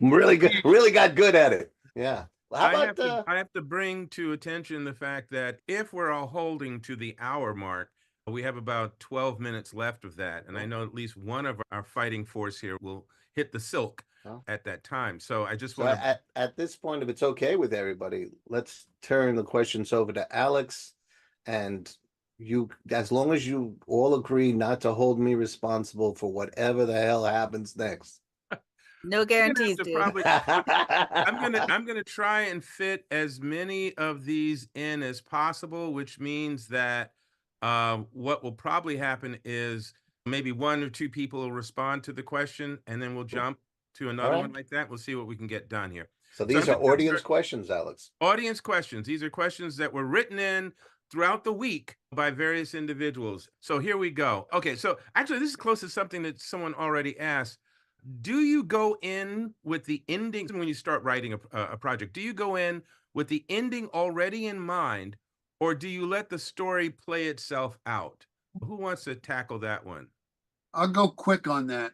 really got good at it. Yeah. How about I have to bring to attention the fact that if we're all holding to the hour mark, we have about 12 minutes left of that. And I know at least one of our fighting force here will hit the silk at that time. So I just so want to. at this point, if it's okay with everybody, let's turn the questions over to Alex, and you, as long as you all agree not to hold me responsible for whatever the hell happens next. No guarantees, dude. I'm gonna try and fit as many of these in as possible, which means that what will probably happen is maybe one or two people will respond to the question, and then we'll jump to another one like that. We'll see what we can get done here. So these are audience questions, Alex. Audience questions. These are questions that were written in throughout the week by various individuals. So here we go. Okay, so actually this is close to something that someone already asked. Do you go in with the ending when you start writing a project? Do you go in with the ending already in mind, or do you let the story play itself out? Who wants to tackle that one? I'll go quick on that.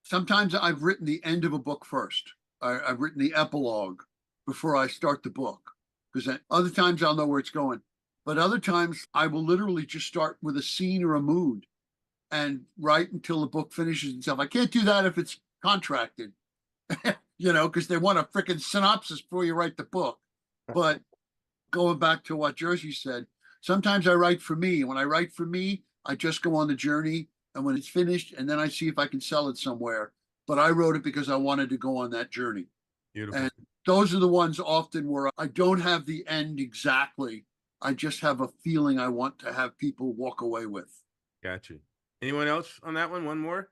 Sometimes I've written the end of a book first. I've written the epilogue before I start the book, because other times I'll know where it's going. But other times I will literally just start with a scene or a mood and write until the book finishes itself. I can't do that if it's contracted, because they want a freaking synopsis before you write the book. But going back to what Jersey said, sometimes I write for me. When I write for me, I just go on the journey, and when it's finished, and then I see if I can sell it somewhere. But I wrote it because I wanted to go on that journey. Beautiful. And those are the ones often where I don't have the end exactly. I just have a feeling I want to have people walk away with. Got you. Anyone else on that one? One more?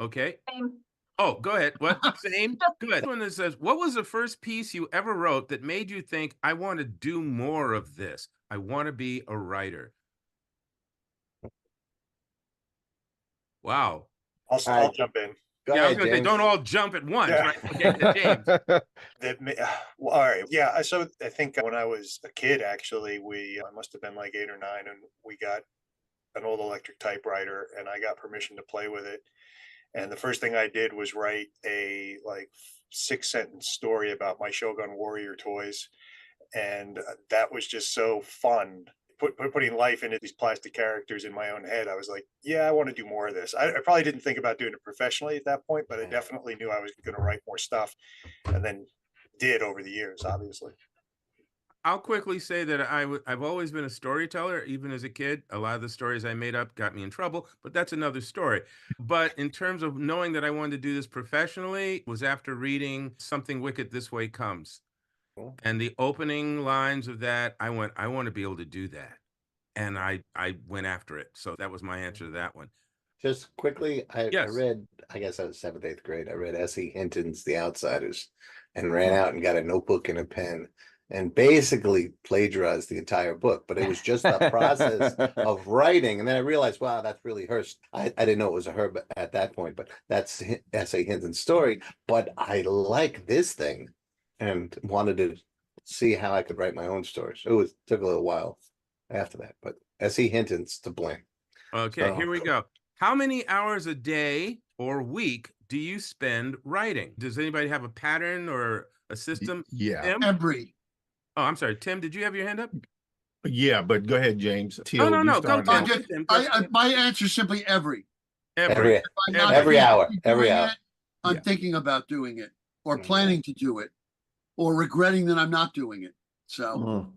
Okay. Same. Oh, go ahead. What? Same? Good. One that says, what was the first piece you ever wrote that made you think, I want to do more of this? I want to be a writer. Wow. I'll jump in. Go I was ahead, going to say, James. don't all jump at once, Yeah. right? Okay, James. Well, all right. Yeah. So I think when I was a kid, actually, I must have been like 8 or 9, and we got an old electric typewriter, and I got permission to play with it. And the first thing I did was write a 6-sentence story about my Shogun Warrior toys. And that was just so fun. Putting life into these plastic characters in my own head. I was like, yeah, I want to do more of this. I probably didn't think about doing it professionally at that point, but I definitely knew I was going to write more stuff, and then did over the years, obviously. I'll quickly say that I've always been a storyteller, even as a kid. A lot of the stories I made up got me in trouble, but that's another story. But in terms of knowing that I wanted to do this professionally was after reading Something Wicked This Way Comes. Cool. And the opening lines of that, I want to be able to do that. And I went after it. So that was my answer to that one. Just quickly, I Yes. read, I guess I was 7th, 8th grade. I read S.E. Hinton's The Outsiders and ran out and got a notebook and a pen and basically plagiarized the entire book. But it was just the process of writing. And then I realized, wow, that's really her. I didn't know it was a her at that point, but that's S.A. Hinton's story. But I like this thing and wanted to see how I could write my own stories. It took a little while after that, but S.E. Hinton's to blame. Okay, So- here we go. How many hours a day or week do you spend writing? Does anybody have a pattern or a system? Yeah. Tim? Every. Oh, I'm sorry. Tim, did you have your hand up? Yeah, but go ahead, James. Teal, No, you no, go, start Tim. out. My answer is simply every. Every. If I'm not Every thinking hour, of every doing hour. it, I'm Yeah. thinking about doing it or Mhm. planning to do it. or regretting that I'm not doing it. So Mhm.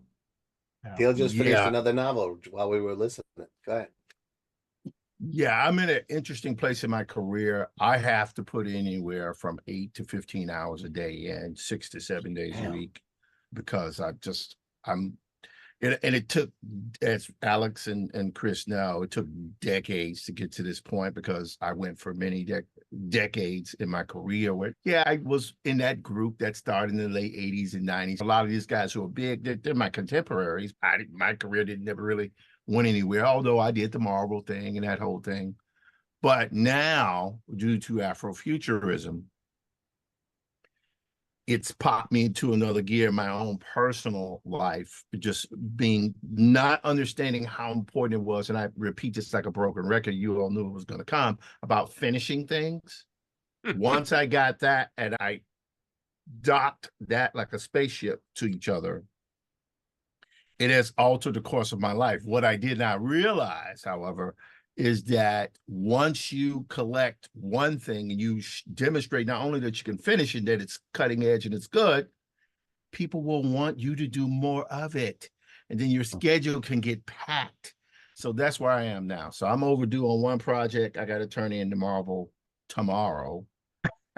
Yeah. Teal just finished Yeah. another novel while we were listening. Go ahead. Yeah, I'm in an interesting place in my career. I have to put anywhere from 8 to 15 hours a day and 6 to 7 days a Damn. week because and it took, as Alex and Chris know, it took decades to get to this point because I went for many decades in my career where, yeah, I was in that group that started in the late 80s and 90s. A lot of these guys who are big, they're my contemporaries. My career never really went anywhere, although I did the Marvel thing and that whole thing. But now, due to Afrofuturism, it's popped me into another gear in my own personal life, just being not understanding how important it was. And I repeat this like a broken record, you all knew it was going to come, about finishing things. Once I got that and I docked that like a spaceship to each other, it has altered the course of my life. What I did not realize, however, is that once you collect one thing and you demonstrate not only that you can finish it, that it's cutting edge and it's good, people will want you to do more of it. And then your schedule can get packed. So that's where I am now. So I'm overdue on one project. I got to turn in to Marvel tomorrow.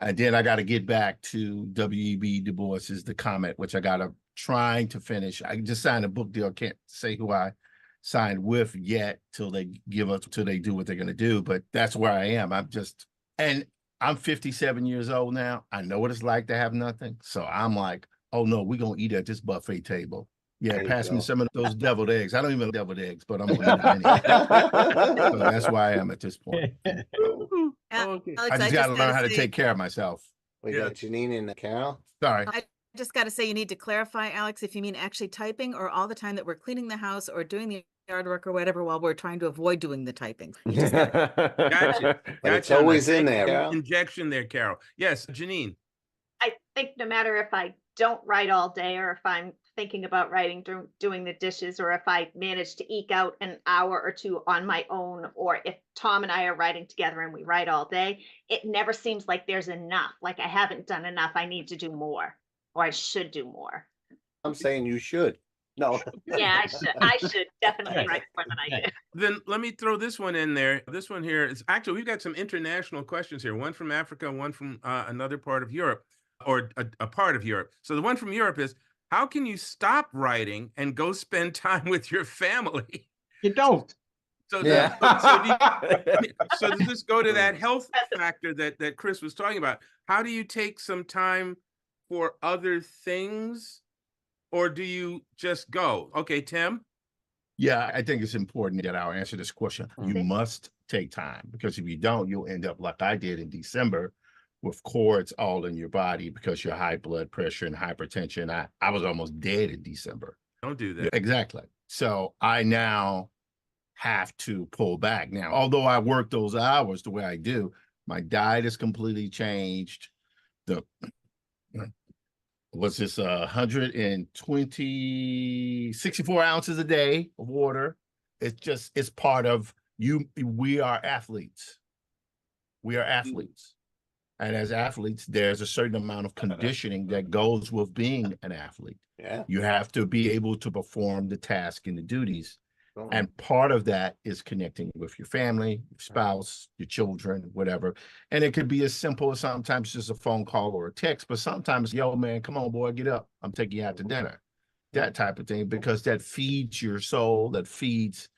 And then I got to get back to W.E.B. Du Bois's The Comet, which I got to trying to finish. I just signed a book deal. Can't say who I signed with yet till they do what they're going to do. But that's where I am. I'm 57 years old now. I know what it's like to have nothing. So I'm like, oh no, we're going to eat at this buffet table. Yeah, There you pass me go. some of those deviled eggs. I don't even like deviled eggs, but I'm going to eat them anyway. So that's where I am at this point. Ooh, Al- okay. Alex, I just got to learn gotta how to say- take care of myself. We Yeah. got Janine and Carol. Sorry. I just got to say, you need to clarify, Alex, if you mean actually typing or all the time that we're cleaning the house or doing the yard work or whatever while we're trying to avoid doing the typing. You just gotta- Gotcha. But it's Gotcha on that. always in Thank you there, for the Carol. Injection there, Carol. Yes, Janine. I think no matter if I don't write all day or if I'm thinking about writing, doing the dishes, or if I manage to eke out an hour or two on my own, or if Tom and I are writing together and we write all day, it never seems like there's enough. Like I haven't done enough. I need to do more, or I should do more. I'm saying you should. No. Yeah, I should definitely write more than I do. Then let me throw this one in there. This one here is actually, we've got some international questions here. One from Africa, one from another part of Europe, or a part of Europe. So the one from Europe is, how can you stop writing and go spend time with your family? You don't. So, Yeah. so does this go to that health factor that Chris was talking about? How do you take some time for other things, or do you just go? Okay, Tim? Yeah, I think it's important that I'll answer this question. You Okay. must take time, because if you don't, you'll end up like I did in December with cords all in your body because your high blood pressure and hypertension. I was almost dead in December. Don't do Yeah, that. exactly. So I now have to pull back. Now, although I work those hours the way I do, my diet is completely changed. Was this 64 ounces a day of water? It's part of you. We are athletes. We are athletes. And as athletes, there's a certain amount of conditioning that goes with being an athlete. Yeah. You have to be able to perform the task and the duties. And part of that is connecting with your family, your spouse, your children, whatever. And it could be as simple as sometimes just a phone call or a text, but sometimes, yo, man, come on, boy, get up. I'm taking you out to dinner. That type of thing, because that feeds your soul, it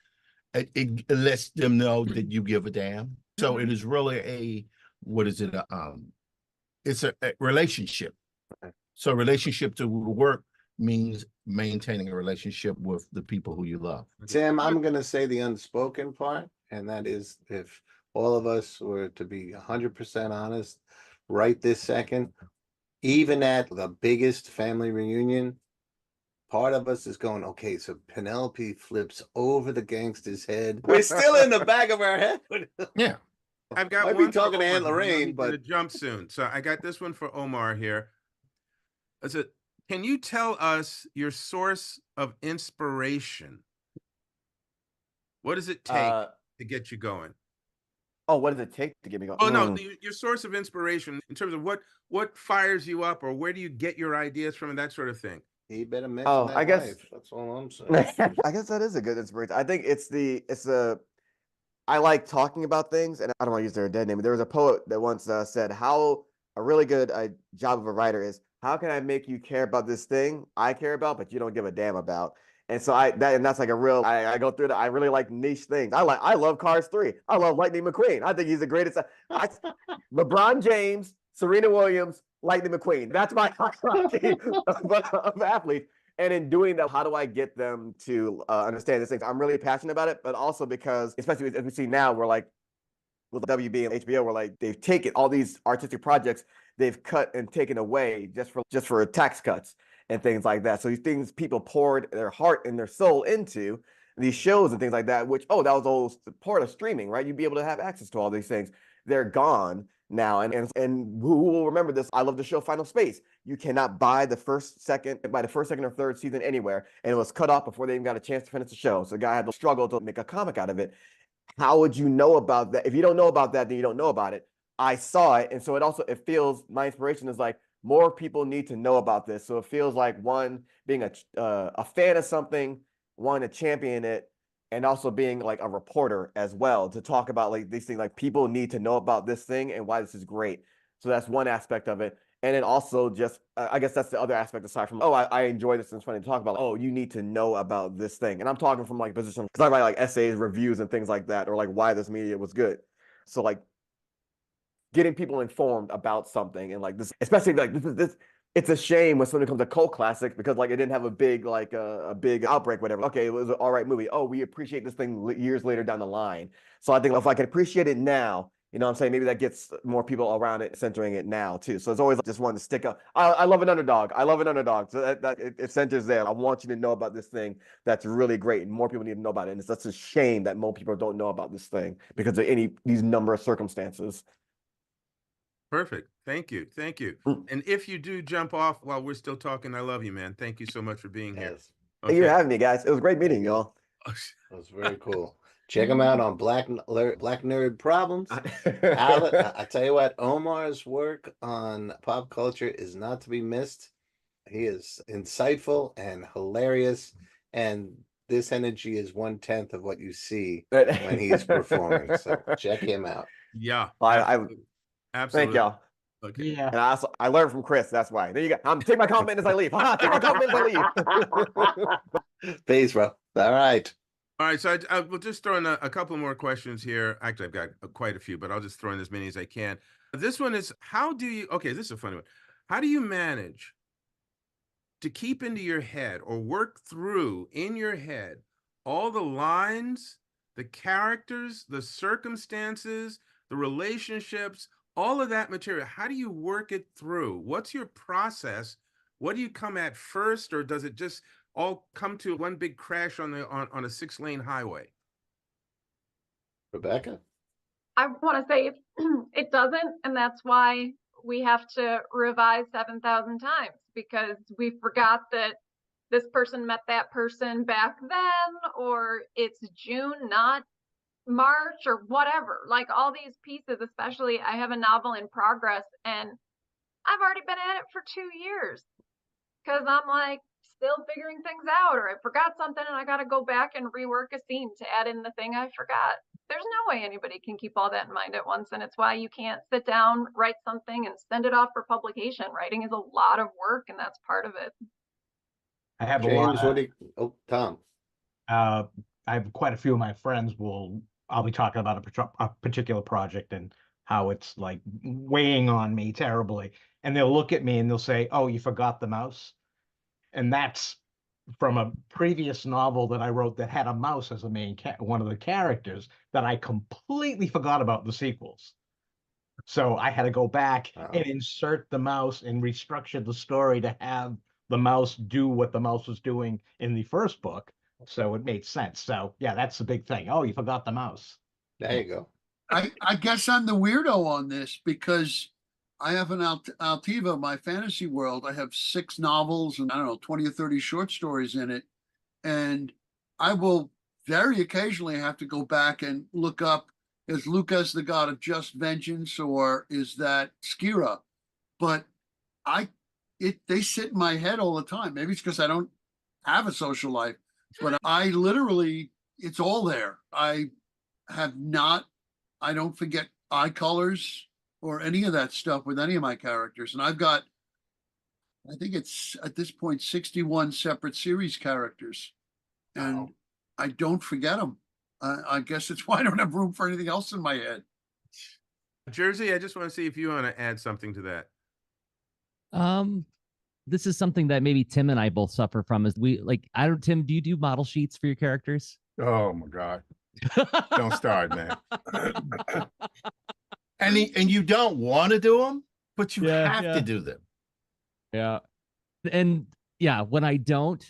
lets them know that you give a damn. So it is really it's a relationship. So relationship to work means maintaining a relationship with the people who you love. Tim, I'm going to say the unspoken part, and that is, if all of us were to be 100% honest right this second, even at the biggest family reunion, part of us is going, okay, so Penelope flips over the gangster's head. We're still in the back of our head. Yeah. I've got Might be one for talking to Aunt Omar. Lorraine, I need you to but- jump soon. So I got this one for Omar here. Is it? Can you tell us your source of inspiration? What does it take to get you going? Oh, what does it take to get me going? Oh no, your source of inspiration in terms of what fires you up, or where do you get your ideas from, and that sort of thing. He better mention Oh, that I guess wife. That's all I'm saying. I guess that is a good inspiration. I think I like talking about things, and I don't want to use their dead name. There was a poet that once said, "How a really good job of a writer is how can I make you care about this thing I care about, but you don't give a damn about." And so that's like a real. I go through that. I really like niche things. I love Cars 3. I love Lightning McQueen. I think he's the greatest. LeBron James, Serena Williams, Lightning McQueen. That's my hierarchy of athletes. And in doing that, how do I get them to understand these things? I'm really passionate about it, but also because, especially as we see now, we're like, with WB and HBO, we're like, they've taken all these artistic projects, they've cut and taken away just for tax cuts and things like that. So these things people poured their heart and their soul into, these shows and things like that, which, that was all part of streaming, right? You'd be able to have access to all these things. They're gone now. And who will remember this? I love the show Final Space. You cannot buy the first, second or third season anywhere. And it was cut off before they even got a chance to finish the show. So the guy had to struggle to make a comic out of it. How would you know about that? If you don't know about that, then you don't know about it. I saw it. And so it feels, my inspiration is like, more people need to know about this. So it feels like one, being a fan of something, one, to champion it, and also being like a reporter as well, to talk about like these things, like people need to know about this thing and why this is great. So that's one aspect of it. And then also just, I guess that's the other aspect aside from, I enjoy this and it's funny to talk about. You need to know about this thing. And I'm talking from like a position, because I write like essays, reviews and things like that, or like why this media was good. So like getting people informed about something and like this, especially like this, it's a shame when something comes to cult classics because like it didn't have a big a big outbreak, whatever. Okay, it was an all right movie. Oh, we appreciate this thing years later down the line. So I think if I can appreciate it now, you know what I'm saying? Maybe that gets more people around it, centering it now too. So it's always just one to stick up. I love an underdog. I love an underdog. So it centers there. I want you to know about this thing that's really great, and more people need to know about it. And it's such a shame that more people don't know about this thing because of these number of circumstances. Perfect. Thank you. Thank you. And if you do jump off while we're still talking, I love you, man. Thank you so much for being here. Yes. Thank you for having me, guys. It was great meeting you all. That was very cool. Check him out on Black Nerd Problems. I tell you what, Omar's work on pop culture is not to be missed. He is insightful and hilarious, and this energy is 1/10 of what you see when he's performing. So check him out. Yeah, absolutely. Thank y'all. Okay. Yeah. And I learned from Chris. That's why. There you go. I'm take my compliment as I leave. Take my compliment as I leave. Peace, bro. All right. All right, so I will just throw in a couple more questions here. Actually, I've got quite a few, but I'll just throw in as many as I can. This one is, okay, this is a funny one. How do you manage to keep into your head or work through in your head all the lines, the characters, the circumstances, the relationships, all of that material? How do you work it through? What's your process? What do you come at first, or does it just all come to one big crash on a 6-lane highway? Rebecca? I want to say it doesn't, and that's why we have to revise 7,000 times, because we forgot that this person met that person back then, or it's June, not March, or whatever. Like all these pieces, especially I have a novel in progress and I've already been at it for 2 years because I'm like still figuring things out, or I forgot something and I got to go back and rework a scene to add in the thing I forgot. There's no way anybody can keep all that in mind at once, and it's why you can't sit down, write something and send it off for publication. Writing is a lot of work, and that's part of it. I have James, Tom. I have quite a few of my friends I'll be talking about a particular project and how it's like weighing on me terribly. And they'll look at me and they'll say, "Oh, you forgot the mouse." And that's from a previous novel that I wrote that had a mouse as a main one of the characters that I completely forgot about the sequels. So I had to go back and insert the mouse and restructure the story to have the mouse do what the mouse was doing in the first book. So it made sense. So yeah, that's the big thing. Oh, you forgot the mouse. There you go. I guess I'm the weirdo on this because I have an Altiva, my fantasy world. I have 6 novels and 20 or 30 short stories in it. And I will very occasionally have to go back and look up is Lucas the god of just vengeance, or is that Skira? But they sit in my head all the time. Maybe it's because I don't have a social life, but I literally, it's all there. I don't forget eye colors or any of that stuff with any of my characters. And I've got, I think it's at this point, 61 separate series characters. And Wow. I don't forget them. I guess it's why I don't have room for anything else in my head. Jersey, I just want to see if you want to add something to that. This is something that maybe Tim and I both suffer from. Is Tim, do you do model sheets for your characters? Oh my God. Don't start, man. And you don't want to do them, but you have to do them. Yeah. And yeah, when I don't,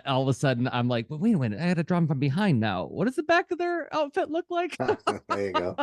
all of a sudden I'm like, well, wait a minute, I got to draw them from behind now. What does the back of their outfit look like? There you go.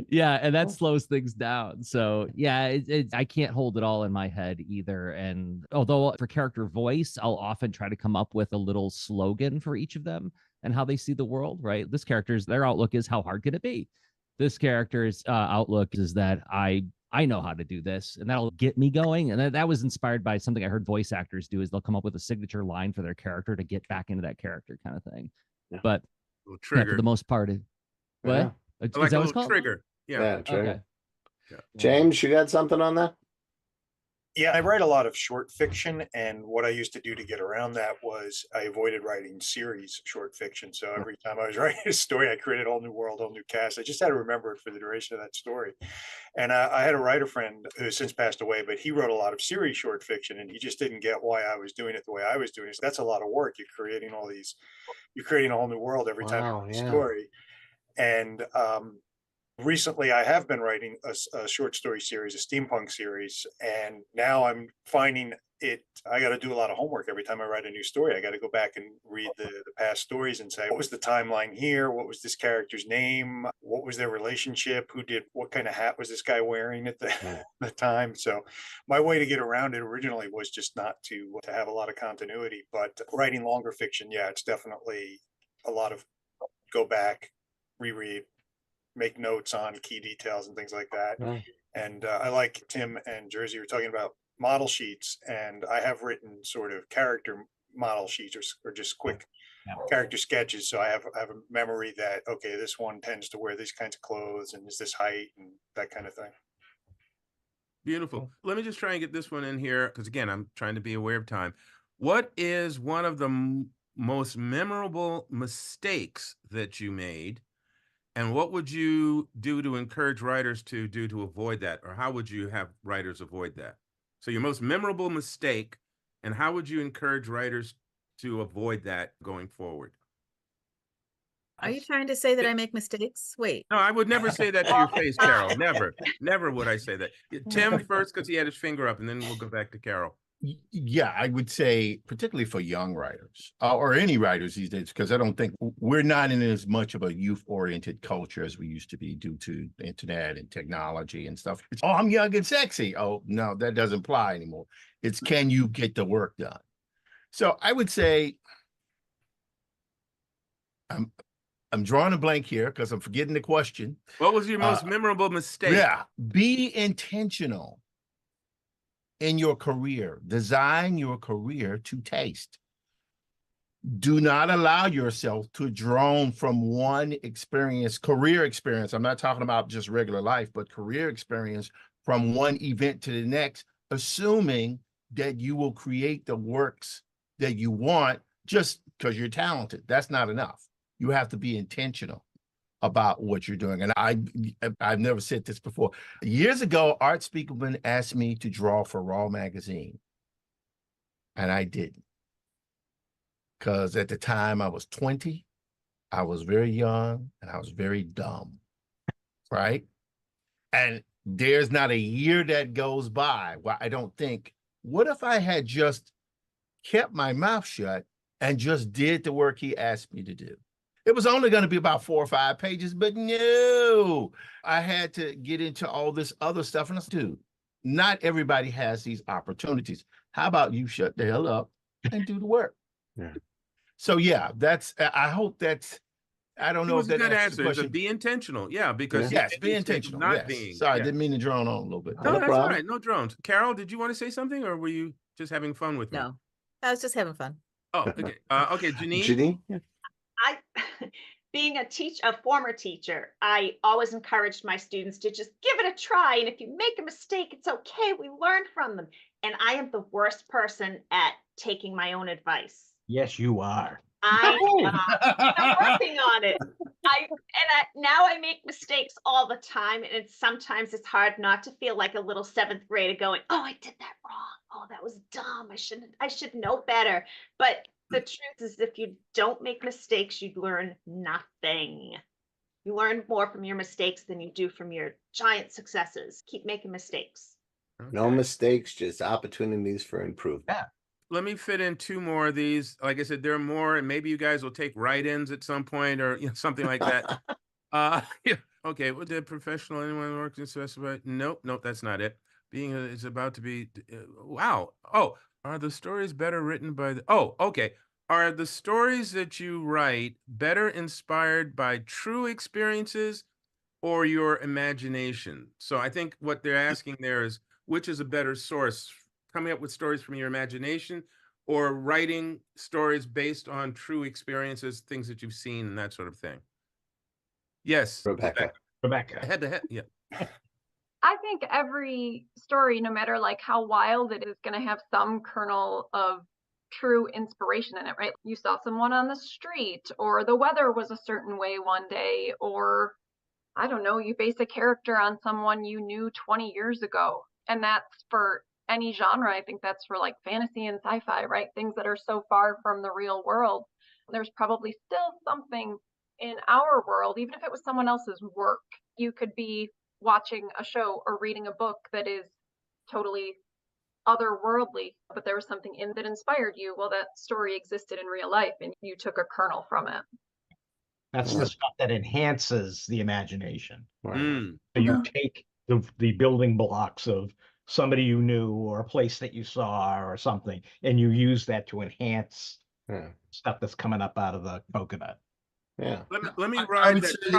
Yeah, and that slows things down. So yeah, I can't hold it all in my head either. And although for character voice, I'll often try to come up with a little slogan for each of them and how they see the world, right? This character's, their outlook is, how hard can it be? This character's outlook is that I know how to do this, and that'll get me going. And that was inspired by something I heard voice actors do, is they'll come up with a signature line for their character to get back into that character kind of thing. Yeah. But yeah, for the most part, what? Yeah. I Is like that a what it's little called? trigger. Yeah. Trigger. Okay. Yeah. James, you got something on that? Yeah, I write a lot of short fiction, and what I used to do to get around that was I avoided writing series short fiction. So every time I was writing a story, I created a whole new world, whole new cast. I just had to remember it for the duration of that story. And I had a writer friend who has since passed away, but he wrote a lot of series short fiction, and he just didn't get why I was doing it the way I was doing it. So that's a lot of work. You're creating a whole new world every time you write a story. And recently I have been writing a short story series, a steampunk series, and now I'm finding I got to do a lot of homework every time I write a new story. I got to go back and read the past stories and say, what was the timeline here? What was this character's name? What was their relationship? What kind of hat was this guy wearing at the time? So my way to get around it originally was just not to have a lot of continuity, but writing longer fiction, yeah, it's definitely a lot of go back, reread, make notes on key details and things like that. Right. And I like Tim and Jersey were talking about model sheets, and I have written sort of character model sheets or just quick character sketches. So I have a memory that, okay, this one tends to wear these kinds of clothes and is this height and that kind of thing. Beautiful. Let me just try and get this one in here, because again, I'm trying to be aware of time. What is one of the most memorable mistakes that you made? And what would you do to encourage writers to do to avoid that? Or how would you have writers avoid that? So your most memorable mistake, and how would you encourage writers to avoid that going forward? Are you trying to say that I make mistakes? Wait. No, I would never say that to your face, Carol. Never. Never would I say that. Tim first, because he had his finger up, and then we'll go back to Carol. Yeah, I would say, particularly for young writers or any writers these days, because I don't think we're not in as much of a youth-oriented culture as we used to be due to the internet and technology and stuff. It's, I'm young and sexy. Oh, no, that doesn't apply anymore. It's, can you get the work done? So I would say, I'm drawing a blank here because I'm forgetting the question. What was your most memorable mistake? Yeah, be intentional in your career. Design your career to taste. Do not allow yourself to drone from one experience, career experience. I'm not talking about just regular life, but career experience from one event to the next, assuming that you will create the works that you want just because you're talented. That's not enough. You have to be intentional about what you're doing. And I've never said this before. Years ago, Art Spiegelman asked me to draw for Raw magazine. And I didn't. Because at the time I was 20, I was very young, and I was very dumb, right? And there's not a year that goes by where I don't think, what if I had just kept my mouth shut and just did the work he asked me to do? It was only going to be about 4 or 5 pages, but no, I had to get into all this other stuff. And I said, dude, not everybody has these opportunities. How about you shut the hell up and do the work? Yeah. So yeah, I hope that's, I don't It know was if a that good answers the answer. It's a question. be intentional. Yeah, because Yes, you be made the mistake of intentional. not Yes. being. Sorry, Yeah. didn't mean to drone on a little bit. No, No that's all problem. right. No drones. Carol, did you want to say something, or were you just having fun with me? No, I was just having fun. Oh, okay. Okay, Janine. Janine? Yeah. I, being a former teacher, I always encouraged my students to just give it a try. And if you make a mistake, it's okay. We learn from them. And I am the worst person at taking my own advice. Yes, you are. I'm working on it. Now I make mistakes all the time, and sometimes it's hard not to feel like a little seventh grader going, "Oh, I did that wrong. Oh, that was dumb. I should know better." But the truth is, if you don't make mistakes, you learn nothing. You learn more from your mistakes than you do from your giant successes. Keep making mistakes. No Okay. mistakes, just opportunities for improvement. Yeah. Let me fit in two more of these. Like I said, there are more, and maybe you guys will take write-ins at some point, or something like that. Yeah. Okay. Well, did professional anyone work in specified? Nope. That's not it. Being is about to be. Wow. Oh, are the stories better written by the? Oh, okay. Are the stories that you write better inspired by true experiences or your imagination? So I think what they're asking there is, which is a better source, coming up with stories from your imagination or writing stories based on true experiences, things that you've seen and that sort of thing? Yes, Rebecca. Rebecca. Head to head. Yeah. I think every story, no matter like how wild it is, going to have some kernel of true inspiration in it, right? You saw someone on the street, or the weather was a certain way one day, or I don't know, you base a character on someone you knew 20 years ago. And that's for any genre. I think that's for like fantasy and sci-fi, right? Things that are so far from the real world. There's probably still something in our world, even if it was someone else's work. You could be watching a show or reading a book that is totally otherworldly, but there was something in that inspired you. Well, that story existed in real life and you took a kernel from it. That's the stuff that enhances the imagination. Right. Mm. So you Yeah. take the building blocks of somebody you knew or a place that you saw or something, and you use that to enhance Yeah. stuff that's coming up out of the coconut. Yeah. Let me I ride would that. say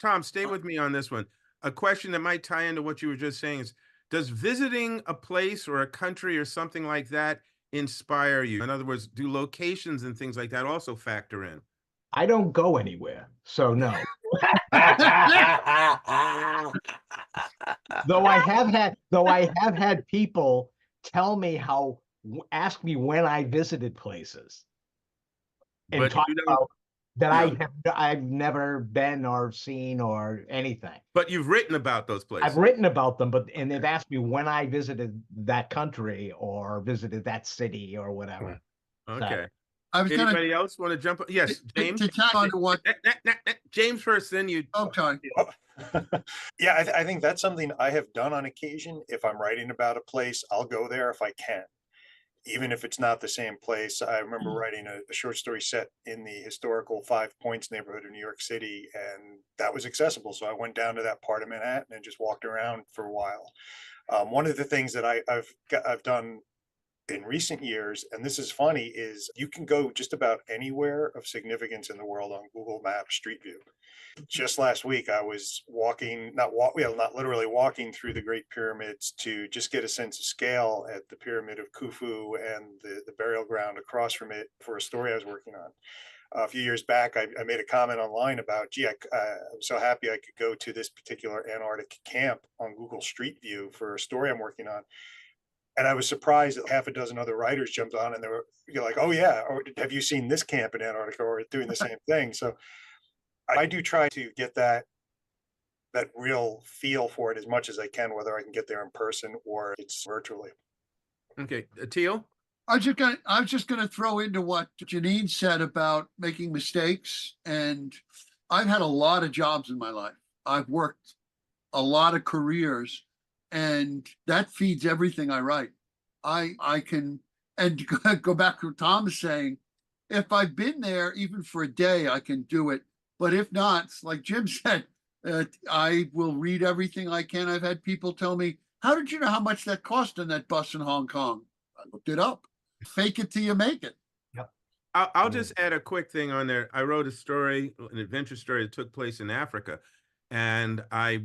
Tom, stay with me on this one. A question that might tie into what you were just saying is, does visiting a place or a country or something like that inspire you? In other words, do locations and things like that also factor in? I don't go anywhere, so no. Though I have had people tell me ask me when I visited places and But talk you don't- about that Yeah. I've never been or seen or anything. But you've written about those places. I've written about them, and they've asked me when I visited that country or visited that city or whatever. Okay. I was gonna Anybody else want to jump? Yes, James. to tag on to what James first, then you. okay. Yeah, I think that's something I have done on occasion. If I'm writing about a place, I'll go there if I can, even if it's not the same place. I remember writing a short story set in the historical Five Points neighborhood of New York City, and that was accessible. So I went down to that part of Manhattan and just walked around for a while. One of the things that I've done in recent years, and this is funny, is you can go just about anywhere of significance in the world on Google Maps Street View. Just last week, I was walking, not literally walking through the Great Pyramids to just get a sense of scale at the Pyramid of Khufu and the burial ground across from it for a story I was working on. A few years back, I made a comment online about, gee, I'm so happy I could go to this particular Antarctic camp on Google Street View for a story I'm working on. And I was surprised that half a dozen other writers jumped on and they were like, oh yeah, or have you seen this camp in Antarctica, or doing the same thing? So I do try to get that real feel for it as much as I can, whether I can get there in person or it's virtually. Okay, Teal. I was just gonna throw into what Janine said about making mistakes. And I've had a lot of jobs in my life. I've worked a lot of careers, and that feeds everything I write. I can, and go back to what Tom is saying, if I've been there even for a day, I can do it. But if not, like Jim said, I will read everything I can. I've had people tell me, how did you know how much that cost on that bus in Hong Kong? I looked it up. Fake it till you make it. Yep. I'll just add a quick thing on there. I wrote a story, an adventure story that took place in Africa, and I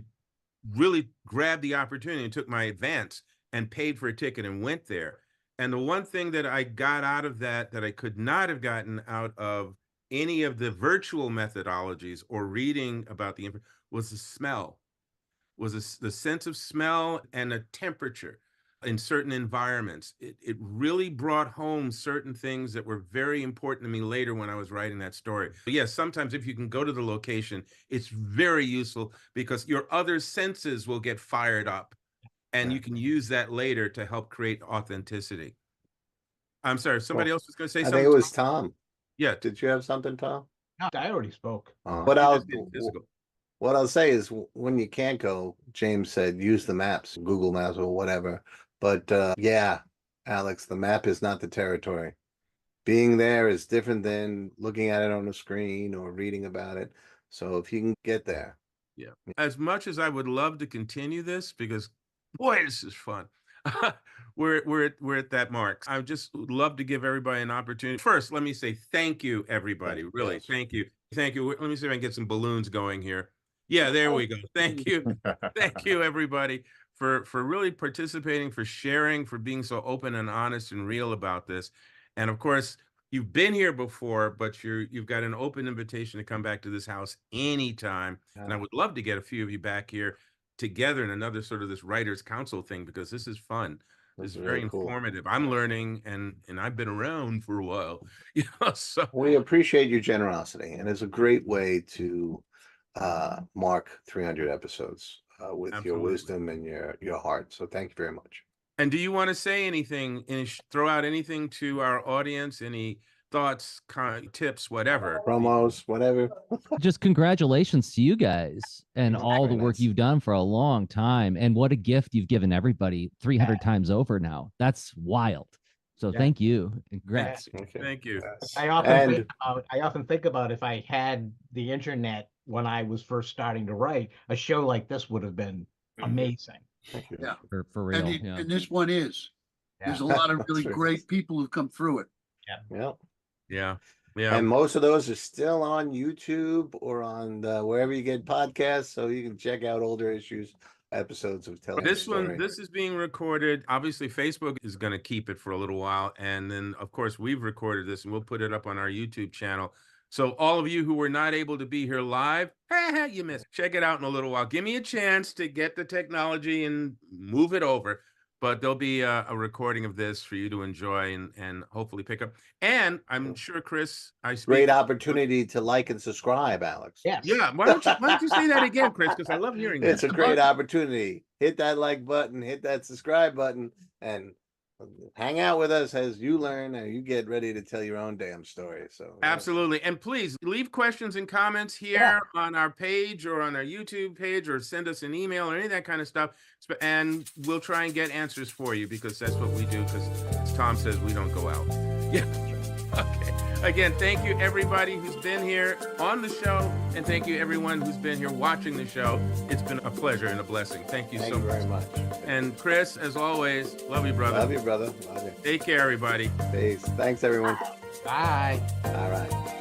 really grabbed the opportunity and took my advance and paid for a ticket and went there. And the one thing that I got out of that I could not have gotten out of any of the virtual methodologies or reading about was the smell, the sense of smell and the temperature in certain environments. It really brought home certain things that were very important to me later when I was writing that story. But yes, sometimes if you can go to the location, it's very useful because your other senses will get fired up and you can use that later to help create authenticity. I'm sorry, somebody else was going to say I something? think it was Tom. Yeah. Did you have something, Tom? No, I already spoke. What You I'll just did physical. what I'll say is when you can't go, James said use the maps, Google Maps or whatever. But yeah, Alex, the map is not the territory. Being there is different than looking at it on a screen or reading about it. So if you can get there. Yeah. As much as I would love to continue this, because boy, this is fun. we're at that mark. I just would love to give everybody an opportunity. First, let me say thank you, everybody. Really, Yes. thank you. Thank you. Let me see if I can get some balloons going here. Yeah, there we go. Thank you. Thank you, everybody, for really participating, for sharing, for being so open and honest and real about this. And of course, you've been here before, but you've got an open invitation to come back to this house anytime. And I would love to get a few of you back here together in another sort of this writers council thing, because this is fun. This is very really cool. informative. I'm learning, and I've been around for a while, you know. So We appreciate your generosity, and it's a great way to mark 300 episodes with your Absolutely. wisdom and your heart. So thank you very much. And do you want to say anything, throw out anything to our audience, any thoughts, tips, whatever? Promos, whatever. Just congratulations to you guys and all the Very work nice. you've done for a long time. And what a gift you've given everybody 300 times over now. That's wild. So Yeah. thank you. And congrats. Okay. Thank you. Yes. I often think about if I had the internet when I was first starting to write, a show like this would have been amazing. Thank you. Yeah. For real. And, Yeah. and this one is. There's a lot of really That's right. great people who've come through it. Yeah. Yeah. Yeah. And most of those are still on YouTube or on wherever you get podcasts, so you can check out older episodes of Telling the This Story. one, this is being recorded. Obviously, Facebook is going to keep it for a little while. And then, of course, we've recorded this and we'll put it up on our YouTube channel. So all of you who were not able to be here live, you missed. Check it out in a little while. Give me a chance to get the technology and move it over. But there'll be a recording of this for you to enjoy and hopefully pick up. And I'm sure, Chris, Great opportunity to like and subscribe, Alex. Yes. Yeah, why don't you say that again, Chris? Because I love hearing that. It's a great opportunity. Hit that like button, hit that subscribe button, and hang out with us as you learn and you get ready to tell your own damn story. So Absolutely. And please leave questions and comments here on our page or on our YouTube page, or send us an email or any of that kind of stuff. And we'll try and get answers for you, because that's what we do. Because as Tom says, we don't go out. Yeah. Okay. Again, thank you everybody who's been here on the show, and thank you everyone who's been here watching the show. It's been a pleasure and a blessing. Thank you Thank so you very much. much. And Chris, as always, love you, brother. Love you, brother. Love you. Take care, everybody. Peace. Thanks, everyone. Bye. All right.